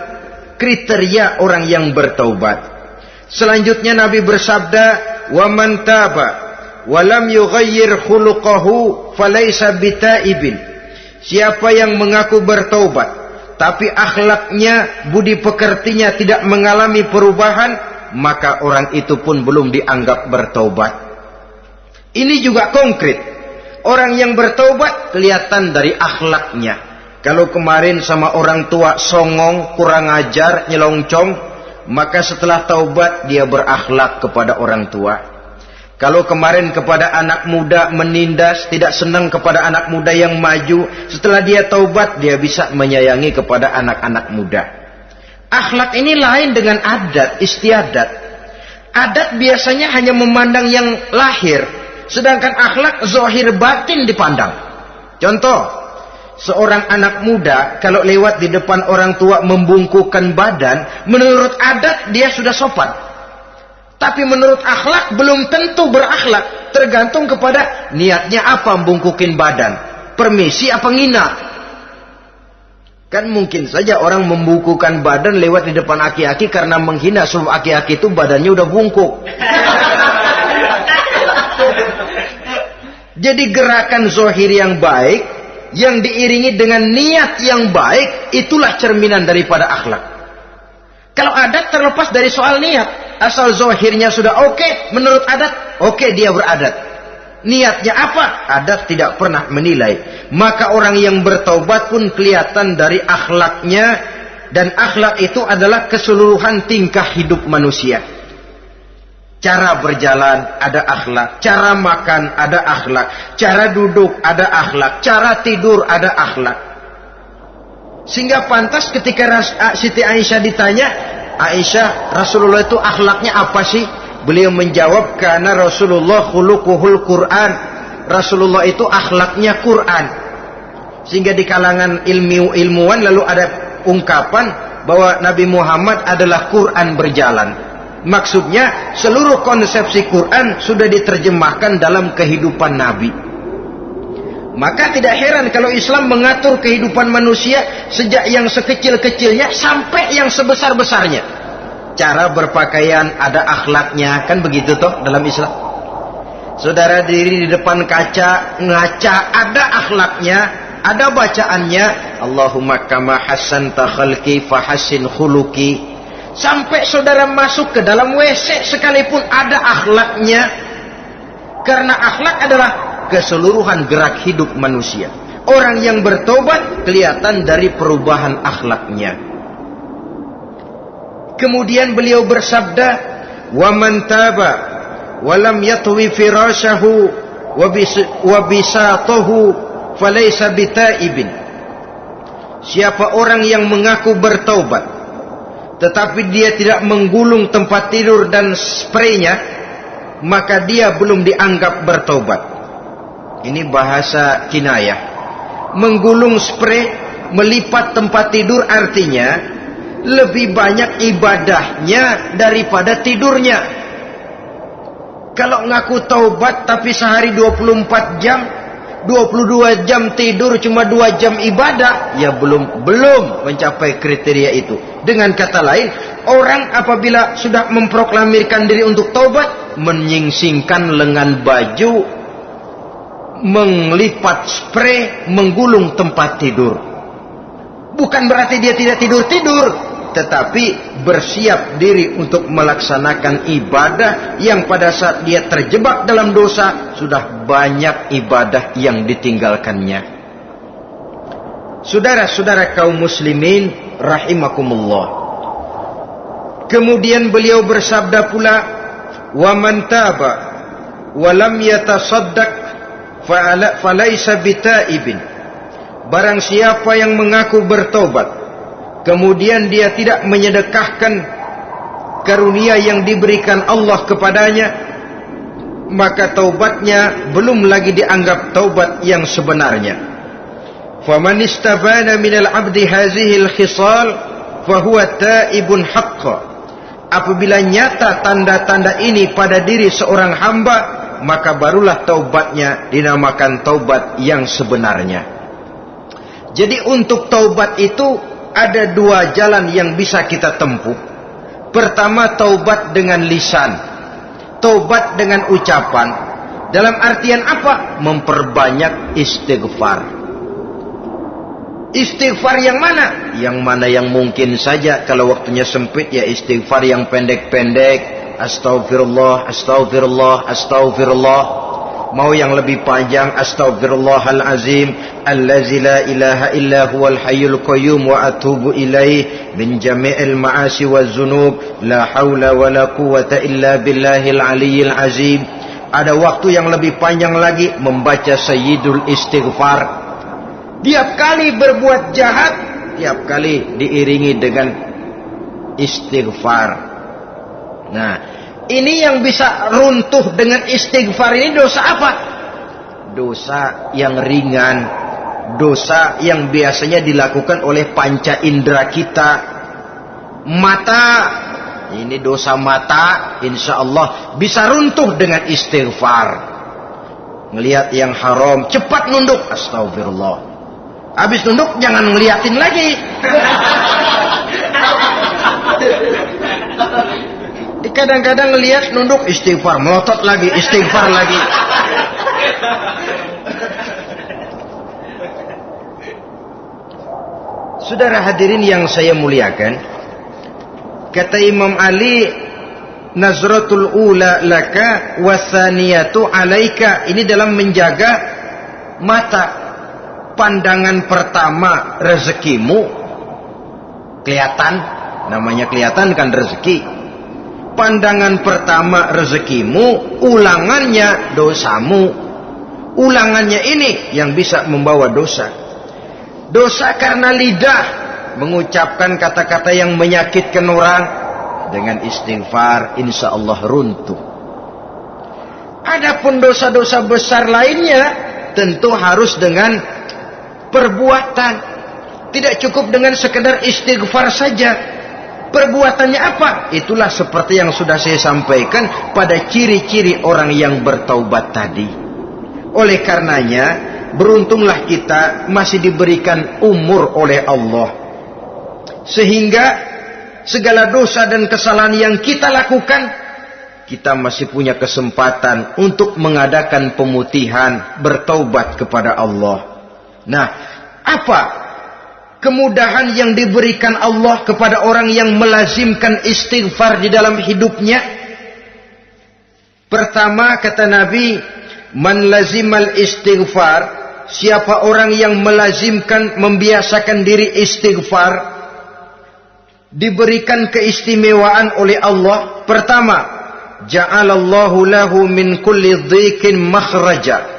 kriteria orang yang bertaubat. Selanjutnya Nabi bersabda, "Wa man taba walam yughayyir khuluquhu falaysa bitaibin." Siapa yang mengaku bertaubat tapi akhlaknya, budi pekertinya tidak mengalami perubahan, maka orang itu pun belum dianggap bertaubat. Ini juga konkret. Orang yang bertaubat kelihatan dari akhlaknya. Kalau kemarin sama orang tua songong, kurang ajar, nyelongcong, maka setelah taubat dia berakhlak kepada orang tua. Kalau kemarin kepada anak muda menindas, tidak senang kepada anak muda yang maju, setelah dia taubat dia bisa menyayangi kepada anak-anak muda. Akhlak ini lain dengan adat, istiadat. Adat biasanya hanya memandang yang lahir, sedangkan akhlak zahir batin dipandang. Contoh, seorang anak muda kalau lewat di depan orang tua membungkukkan badan, menurut adat dia sudah sopan. Tapi menurut akhlak belum tentu berakhlak. Tergantung kepada niatnya apa membungkukin badan. Permisi apa ngina. Kan mungkin saja orang membungkukan badan lewat di depan aki-aki karena menghina sebab aki-aki itu badannya udah bungkuk. Jadi gerakan zohir yang baik yang diiringi dengan niat yang baik itulah cerminan daripada akhlak. Kalau adat terlepas dari soal niat, asal zohirnya sudah oke, menurut adat oke, dia beradat. Niatnya apa? Adat tidak pernah menilai. Maka orang yang bertaubat pun kelihatan dari akhlaknya, dan akhlak itu adalah keseluruhan tingkah hidup manusia. Cara berjalan ada akhlak, cara makan ada akhlak, cara duduk ada akhlak, cara tidur ada akhlak. Sehingga pantas ketika Siti Aisyah ditanya, Aisyah, Rasulullah itu akhlaknya apa sih? Beliau menjawab, karena Rasulullah khuluquhul Quran. Rasulullah itu akhlaknya Quran. Sehingga di kalangan ilmuwan lalu ada ungkapan bahwa Nabi Muhammad adalah Quran berjalan. Maksudnya seluruh konsepsi Quran sudah diterjemahkan dalam kehidupan Nabi. Maka tidak heran kalau Islam mengatur kehidupan manusia sejak yang sekecil-kecilnya sampai yang sebesar-besarnya. Cara berpakaian ada akhlaknya, kan begitu toh dalam Islam. Saudara diri di depan kaca, ngaca, ada akhlaknya, ada bacaannya. Allahumma kama hassanta khalqi fahassin khuluqi. Sampai saudara masuk ke dalam WC sekalipun ada akhlaknya. Karena akhlak adalah keseluruhan gerak hidup manusia. Orang yang bertobat kelihatan dari perubahan akhlaknya. Kemudian beliau bersabda, "Wa man taba wa lam yatwi firashahu wa bisatahu falaysa bitaibin." Siapa orang yang mengaku bertaubat tetapi dia tidak menggulung tempat tidur dan spraynya, maka dia belum dianggap bertaubat. Ini bahasa kinayah. Menggulung spray, melipat tempat tidur artinya lebih banyak ibadahnya daripada tidurnya. Kalau ngaku taubat tapi sehari 24 jam, 22 jam tidur, cuma 2 jam ibadah, ya belum mencapai kriteria itu. Dengan kata lain, orang apabila sudah memproklamirkan diri untuk taubat, menyingsingkan lengan baju, melipat spray, menggulung tempat tidur. Bukan berarti dia tidak tidur-tidur, tetapi bersiap diri untuk melaksanakan ibadah yang pada saat dia terjebak dalam dosa, sudah banyak ibadah yang ditinggalkannya. Saudara-saudara kaum muslimin rahimakumullah. Kemudian beliau bersabda pula, "Wa man taba wa lam yatasaddaq falaysa bitaibin." Barang siapa yang mengaku bertobat kemudian dia tidak menyedekahkan karunia yang diberikan Allah kepadanya, maka taubatnya belum lagi dianggap taubat yang sebenarnya. Faman istabana minal abdi hazihil khisal fahuwa taibun haqqa. Apabila nyata tanda-tanda ini pada diri seorang hamba, maka barulah taubatnya dinamakan taubat yang sebenarnya. Jadi untuk taubat itu ada 2 jalan yang bisa kita tempuh. Pertama, taubat dengan lisan, taubat dengan ucapan. Dalam artian apa? Memperbanyak istighfar. Istighfar yang mana? Yang mana yang mungkin saja. Kalau waktunya sempit ya istighfar yang pendek-pendek. Astaghfirullah, astaghfirullah, astaghfirullah. Mau yang lebih panjang, astaghfirullahalazim allazi la ilaha illa huwal hayyul qayyum wa atubu ilaih min jami'il ma'asi waz zunub la haula wala quwwata illa billahil aliyyil azim. Ada waktu yang lebih panjang lagi membaca sayyidul istighfar. Tiap kali berbuat jahat, tiap kali diiringi dengan istighfar. Nah, ini yang bisa runtuh dengan istighfar ini dosa apa? Dosa yang ringan, dosa yang biasanya dilakukan oleh panca indera kita. Mata, Ini dosa mata, insya Allah bisa runtuh dengan istighfar. Ngelihat yang haram, cepat nunduk. Astagfirullah. Habis nunduk, jangan ngeliatin lagi. Kadang-kadang ngelihat nunduk, istighfar, melotot lagi, istighfar lagi. Saudara hadirin yang saya muliakan, kata Imam Ali, nazratul ula laka wasaniyatu alaika. Ini dalam menjaga mata. Pandangan pertama rezekimu kelihatan, namanya kelihatan kan rezeki. Pandangan pertama rezekimu, ulangannya dosamu. Ulangannya ini yang bisa membawa dosa. Dosa karena lidah mengucapkan kata-kata yang menyakitkan orang. Dengan istighfar insya Allah runtuh. Adapun dosa-dosa besar lainnya tentu harus dengan perbuatan. Tidak cukup dengan sekedar istighfar saja. Perbuatannya apa? Itulah seperti yang sudah saya sampaikan pada ciri-ciri orang yang bertaubat tadi. Oleh karenanya, beruntunglah kita masih diberikan umur oleh Allah. Sehingga segala dosa dan kesalahan yang kita lakukan, kita masih punya kesempatan untuk mengadakan pemutihan, bertaubat kepada Allah. Nah, apa kemudahan yang diberikan Allah kepada orang yang melazimkan istighfar di dalam hidupnya? Pertama, kata Nabi, man lazimal istighfar, siapa orang yang melazimkan, membiasakan diri istighfar, diberikan keistimewaan oleh Allah. Pertama, ja'alallahu lahu min kulli dhiqin makhraja.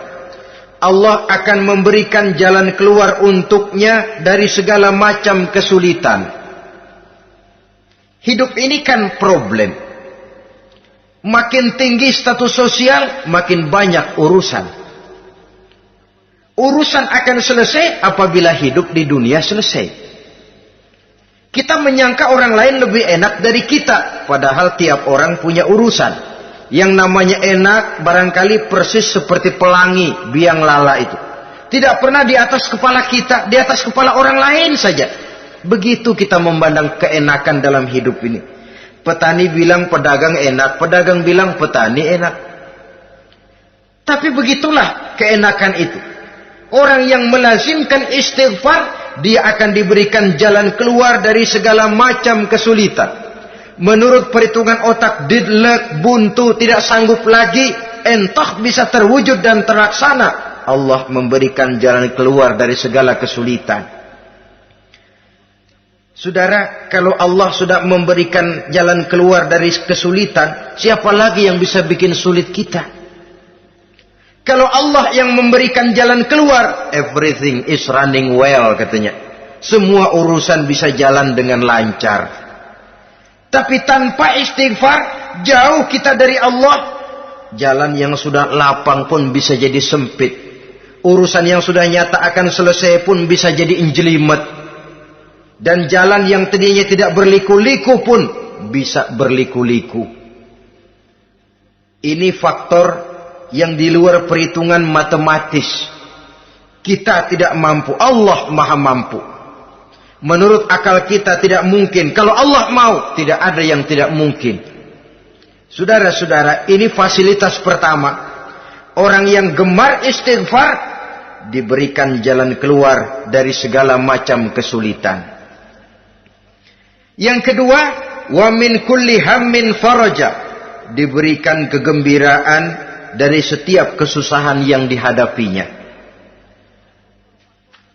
Allah akan memberikan jalan keluar untuknya dari segala macam kesulitan. Hidup ini kan problem. Makin tinggi status sosial, makin banyak urusan. Urusan akan selesai apabila hidup di dunia selesai. Kita menyangka orang lain lebih enak dari kita, padahal tiap orang punya urusan. Yang namanya enak barangkali persis seperti pelangi biang lala itu. Tidak pernah di atas kepala kita, di atas kepala orang lain saja. Begitu kita memandang keenakan dalam hidup ini. Petani bilang pedagang enak, pedagang bilang petani enak. Tapi begitulah keenakan itu. Orang yang melazimkan istighfar, dia akan diberikan jalan keluar dari segala macam kesulitan. Menurut perhitungan otak, didlek, buntu, tidak sanggup lagi, entah bisa terwujud dan terlaksana. Allah memberikan jalan keluar dari segala kesulitan. Saudara, kalau Allah sudah memberikan jalan keluar dari kesulitan, siapa lagi yang bisa bikin sulit kita? Kalau Allah yang memberikan jalan keluar, everything is running well katanya. Semua urusan bisa jalan dengan lancar. Tapi tanpa istighfar, jauh kita dari Allah. Jalan yang sudah lapang pun bisa jadi sempit. Urusan yang sudah nyata akan selesai pun bisa jadi injelimet. Dan jalan yang tadinya tidak berliku-liku pun bisa berliku-liku. Ini faktor yang di luar perhitungan matematis. Kita tidak mampu, Allah maha mampu. Menurut akal kita tidak mungkin. Kalau Allah mau, tidak ada yang tidak mungkin. Saudara-saudara, ini fasilitas pertama. Orang yang gemar istighfar diberikan jalan keluar dari segala macam kesulitan. Yang kedua, wa min kulli hammin faraja, diberikan kegembiraan dari setiap kesusahan yang dihadapinya.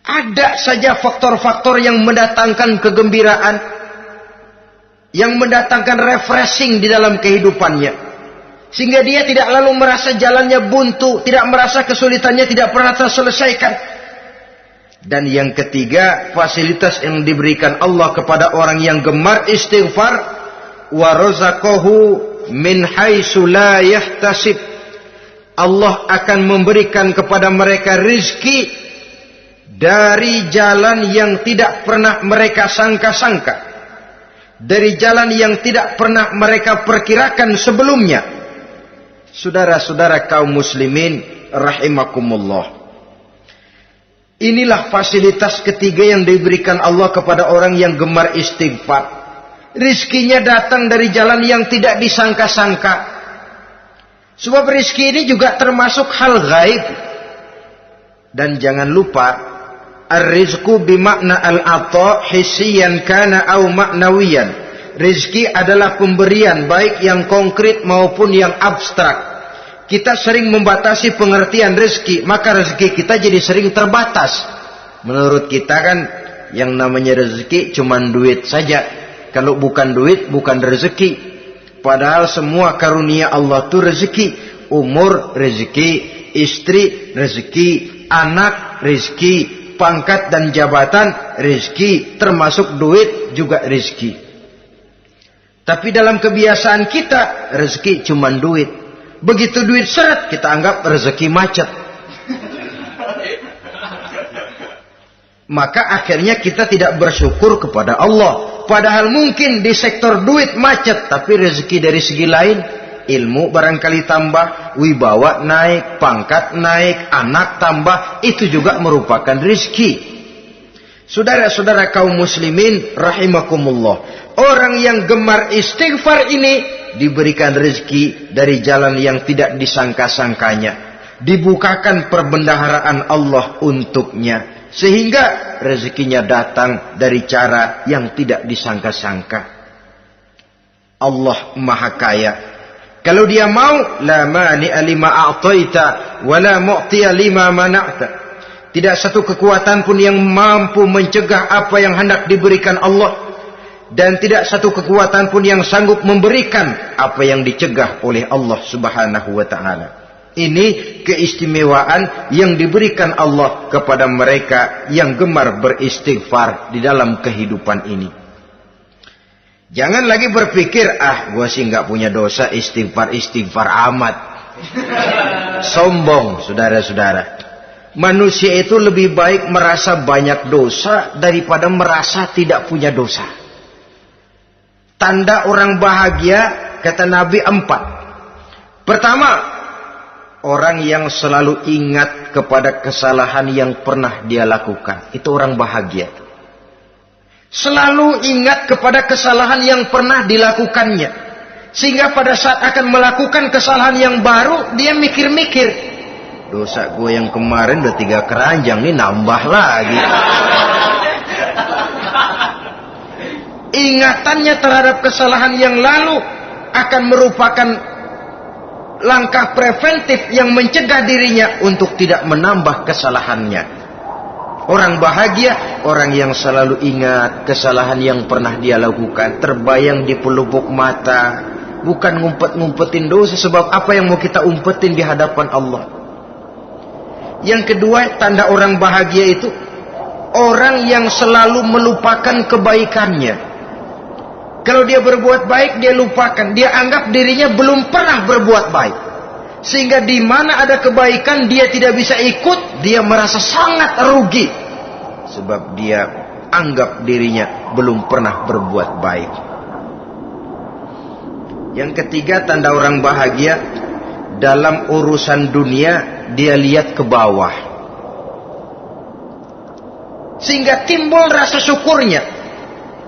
Ada saja faktor-faktor yang mendatangkan kegembiraan, yang mendatangkan refreshing di dalam kehidupannya, sehingga dia tidak lalu merasa jalannya buntu, tidak merasa kesulitannya tidak pernah terselesaikan. Dan yang ketiga, fasilitas yang diberikan Allah kepada orang yang gemar istighfar, wa razaqahu min haitsu la yahtasib. Allah akan memberikan kepada mereka rizki dari jalan yang tidak pernah mereka sangka-sangka. dari jalan yang tidak pernah mereka perkirakan sebelumnya. Saudara-saudara kaum muslimin rahimakumullah. Inilah fasilitas ketiga yang diberikan Allah kepada orang yang gemar istighfar. Rizkinya datang dari jalan yang tidak disangka-sangka. Sebab rizki ini juga termasuk hal gaib. Dan jangan lupa, ar-rizqu bimakna al-ata hissiyan kana au ma'nawiyan. Rizki adalah pemberian baik yang konkret maupun yang abstrak. Kita sering membatasi pengertian rizki, maka rezeki kita jadi sering terbatas. Menurut kita kan yang namanya rezeki cuma duit saja. Kalau bukan duit bukan rezeki. Padahal semua karunia Allah itu rezeki. Umur rezeki, istri rezeki, anak rezeki, pangkat dan jabatan rezeki, termasuk duit juga rezeki. Tapi dalam kebiasaan kita rezeki cuma duit. Begitu duit seret kita anggap rezeki macet. Maka akhirnya kita tidak bersyukur kepada Allah. Padahal mungkin di sektor duit macet, tapi rezeki dari segi lain, ilmu barangkali tambah, wibawa naik, pangkat naik, anak tambah, itu juga merupakan rezeki. Saudara-saudara kaum muslimin rahimakumullah, orang yang gemar istighfar ini diberikan rezeki dari jalan yang tidak disangka-sangkanya. Dibukakan perbendaharaan Allah untuknya. Sehingga rezekinya datang dari cara yang tidak disangka-sangka. Allah Maha Kaya. Kalau dia mau, la mani'a lima a'taita wa la mu'tiya lima mana'ta. Tidak satu kekuatan pun yang mampu mencegah apa yang hendak diberikan Allah, dan tidak satu kekuatan pun yang sanggup memberikan apa yang dicegah oleh Allah Subhanahu wa taala. Ini keistimewaan yang diberikan Allah kepada mereka yang gemar beristighfar di dalam kehidupan ini. Jangan lagi berpikir, gua sih nggak punya dosa, istighfar amat. Sombong, saudara-saudara. Manusia itu lebih baik merasa banyak dosa daripada merasa tidak punya dosa. Tanda orang bahagia, kata Nabi, 4. Pertama, orang yang selalu ingat kepada kesalahan yang pernah dia lakukan. Itu orang bahagia. Selalu ingat kepada kesalahan yang pernah dilakukannya. Sehingga pada saat akan melakukan kesalahan yang baru, dia mikir-mikir. Dosa gue yang kemarin udah 3 keranjang, nih nambah lagi. Ingatannya terhadap kesalahan yang lalu akan merupakan langkah preventif yang mencegah dirinya untuk tidak menambah kesalahannya. Orang bahagia, orang yang selalu ingat kesalahan yang pernah dia lakukan, terbayang di pelupuk mata, bukan ngumpet-ngumpetin dosa. Sebab apa yang mau kita umpetin di hadapan Allah? Yang kedua, tanda orang bahagia itu orang yang selalu melupakan kebaikannya. Kalau dia berbuat baik, dia lupakan. Dia anggap dirinya belum pernah berbuat baik. Sehingga di mana ada kebaikan, dia tidak bisa ikut. Dia merasa sangat rugi. Sebab dia anggap dirinya belum pernah berbuat baik. Yang ketiga, tanda orang bahagia, dalam urusan dunia, dia lihat ke bawah. Sehingga timbul rasa syukurnya.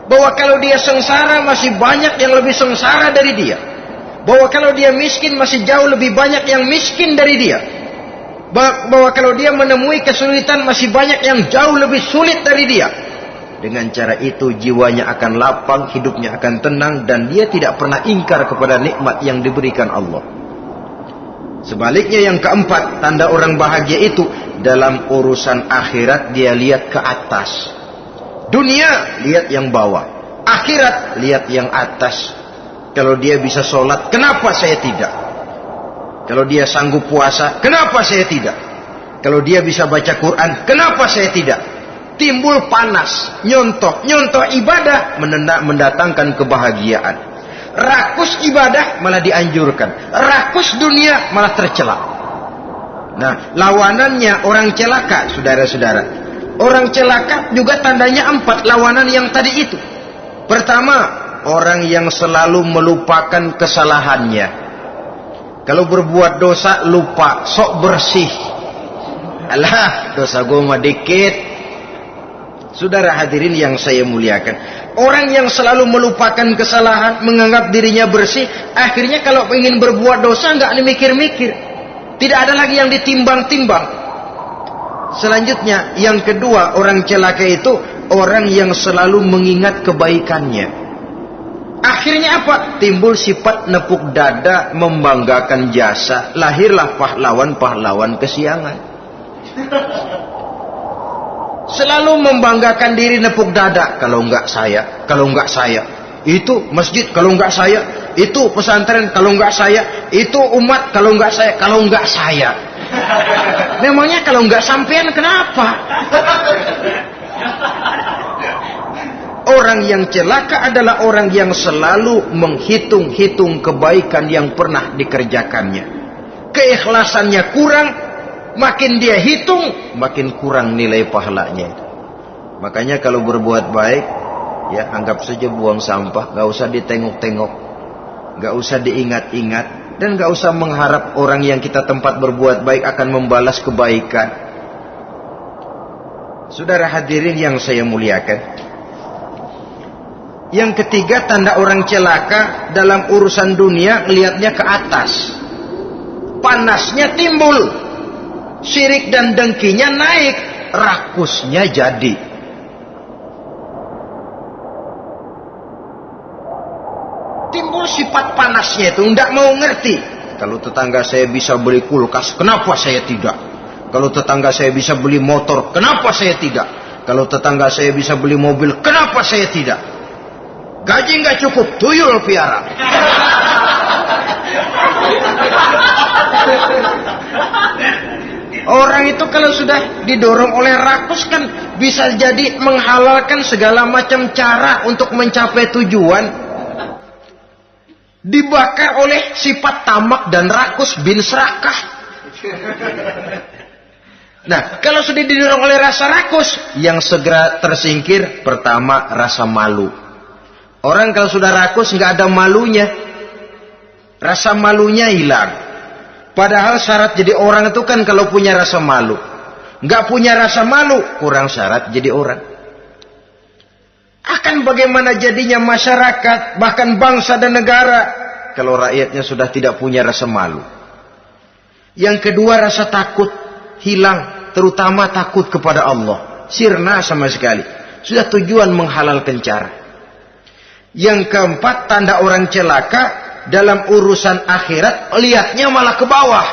Bahwa kalau dia sengsara masih banyak yang lebih sengsara dari dia. Bahwa kalau dia miskin masih jauh lebih banyak yang miskin dari dia. Bahwa kalau dia menemui kesulitan masih banyak yang jauh lebih sulit dari dia. Dengan cara itu jiwanya akan lapang, hidupnya akan tenang, dan dia tidak pernah ingkar kepada nikmat yang diberikan Allah. Sebaliknya yang keempat, tanda orang bahagia itu dalam urusan akhirat dia lihat ke atas. Dunia, lihat yang bawah. Akhirat, lihat yang atas. Kalau dia bisa sholat, kenapa saya tidak? Kalau dia sanggup puasa, kenapa saya tidak? Kalau dia bisa baca Quran, kenapa saya tidak? Timbul panas, nyontoh ibadah, mendatangkan kebahagiaan. Rakus ibadah, malah dianjurkan. Rakus dunia, malah tercela. Nah, lawanannya orang celaka, saudara-saudara. Orang celaka juga tandanya 4 lawanan yang tadi itu. Pertama, orang yang selalu melupakan kesalahannya. Kalau berbuat dosa lupa, sok bersih. Alah, dosa gue mah dikit. Saudara hadirin yang saya muliakan, orang yang selalu melupakan kesalahan, menganggap dirinya bersih, akhirnya kalau ingin berbuat dosa nggak mikir-mikir, tidak ada lagi yang ditimbang-timbang. Selanjutnya, yang kedua, orang celaka itu orang yang selalu mengingat kebaikannya. Akhirnya apa? Timbul sifat nepuk dada, membanggakan jasa. Lahirlah pahlawan-pahlawan kesiangan. Selalu membanggakan diri, nepuk dada. Kalau enggak saya, kalau enggak saya. Itu masjid, kalau enggak saya. Itu pesantren, kalau enggak saya. Itu umat, kalau enggak saya. Kalau enggak saya. Memangnya kalau enggak sampean kenapa? Orang yang celaka adalah orang yang selalu menghitung-hitung kebaikan yang pernah dikerjakannya. Keikhlasannya kurang, makin dia hitung, makin kurang nilai pahalanya. Makanya kalau berbuat baik, ya anggap saja buang sampah, gak usah ditengok-tengok, gak usah diingat-ingat, dan gak usah mengharap orang yang kita tempat berbuat baik akan membalas kebaikan. Saudara hadirin yang saya muliakan, yang ketiga, tanda orang celaka dalam urusan dunia, melihatnya ke atas. Panasnya timbul, syirik dan dengkinya naik, rakusnya jadi. Timbul sifat panasnya itu, tidak mau ngerti. Kalau tetangga saya bisa beli kulkas, kenapa saya tidak? Kalau tetangga saya bisa beli motor, kenapa saya tidak? Kalau tetangga saya bisa beli mobil, kenapa saya tidak? Gaji nggak cukup, tuyul piara. Orang itu kalau sudah didorong oleh rakus kan bisa jadi menghalalkan segala macam cara untuk mencapai tujuan. Dibakar oleh sifat tamak dan rakus bin serakah. Nah, kalau sudah didorong oleh rasa rakus, yang segera tersingkir pertama rasa malu. Orang kalau sudah rakus nggak ada malunya, rasa malunya hilang. Padahal syarat jadi orang itu kan kalau punya rasa malu. Nggak punya rasa malu, kurang syarat jadi orang. Akan bagaimana jadinya masyarakat, bahkan bangsa dan negara, kalau rakyatnya sudah tidak punya rasa malu. Yang kedua, rasa takut hilang, terutama takut kepada Allah. Sirna sama sekali. Sudah tujuan menghalalkan cara. Yang keempat, tanda orang celaka dalam urusan akhirat, lihatnya malah ke bawah.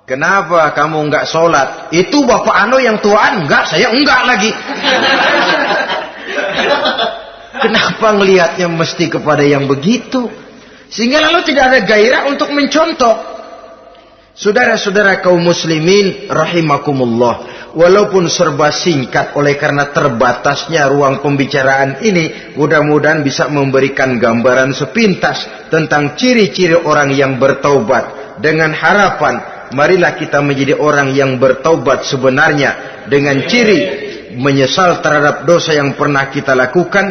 Kenapa kamu enggak sholat? Itu bapak anu yang tuaan, enggak, saya enggak lagi. Kenapa ngelihatnya mesti kepada yang begitu? Sehingga lalu tidak ada gairah untuk mencontoh. Saudara-saudara kaum muslimin rahimakumullah, walaupun serba singkat oleh karena terbatasnya ruang pembicaraan ini, mudah-mudahan bisa memberikan gambaran sepintas tentang ciri-ciri orang yang bertaubat. Dengan harapan, marilah kita menjadi orang yang bertaubat sebenarnya, dengan ciri menyesal terhadap dosa yang pernah kita lakukan,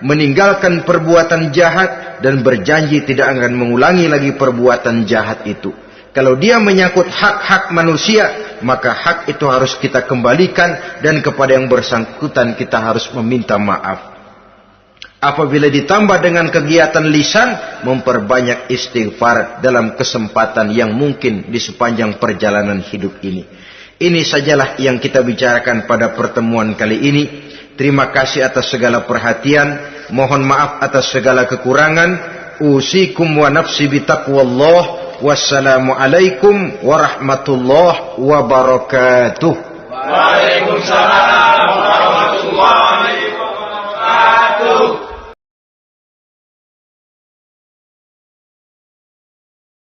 meninggalkan perbuatan jahat, dan berjanji tidak akan mengulangi lagi perbuatan jahat itu. Kalau dia menyangkut hak-hak manusia, maka hak itu harus kita kembalikan, dan kepada yang bersangkutan kita harus meminta maaf. Apabila ditambah dengan kegiatan lisan, memperbanyak istighfar dalam kesempatan yang mungkin di sepanjang perjalanan hidup ini. Ini sajalah yang kita bicarakan pada pertemuan kali ini. Terima kasih atas segala perhatian. Mohon maaf atas segala kekurangan. Usikum wa nafsi bitaqwallah. Wassalamualaikum warahmatullahi wabarakatuh. Waalaikumsalam warahmatullahi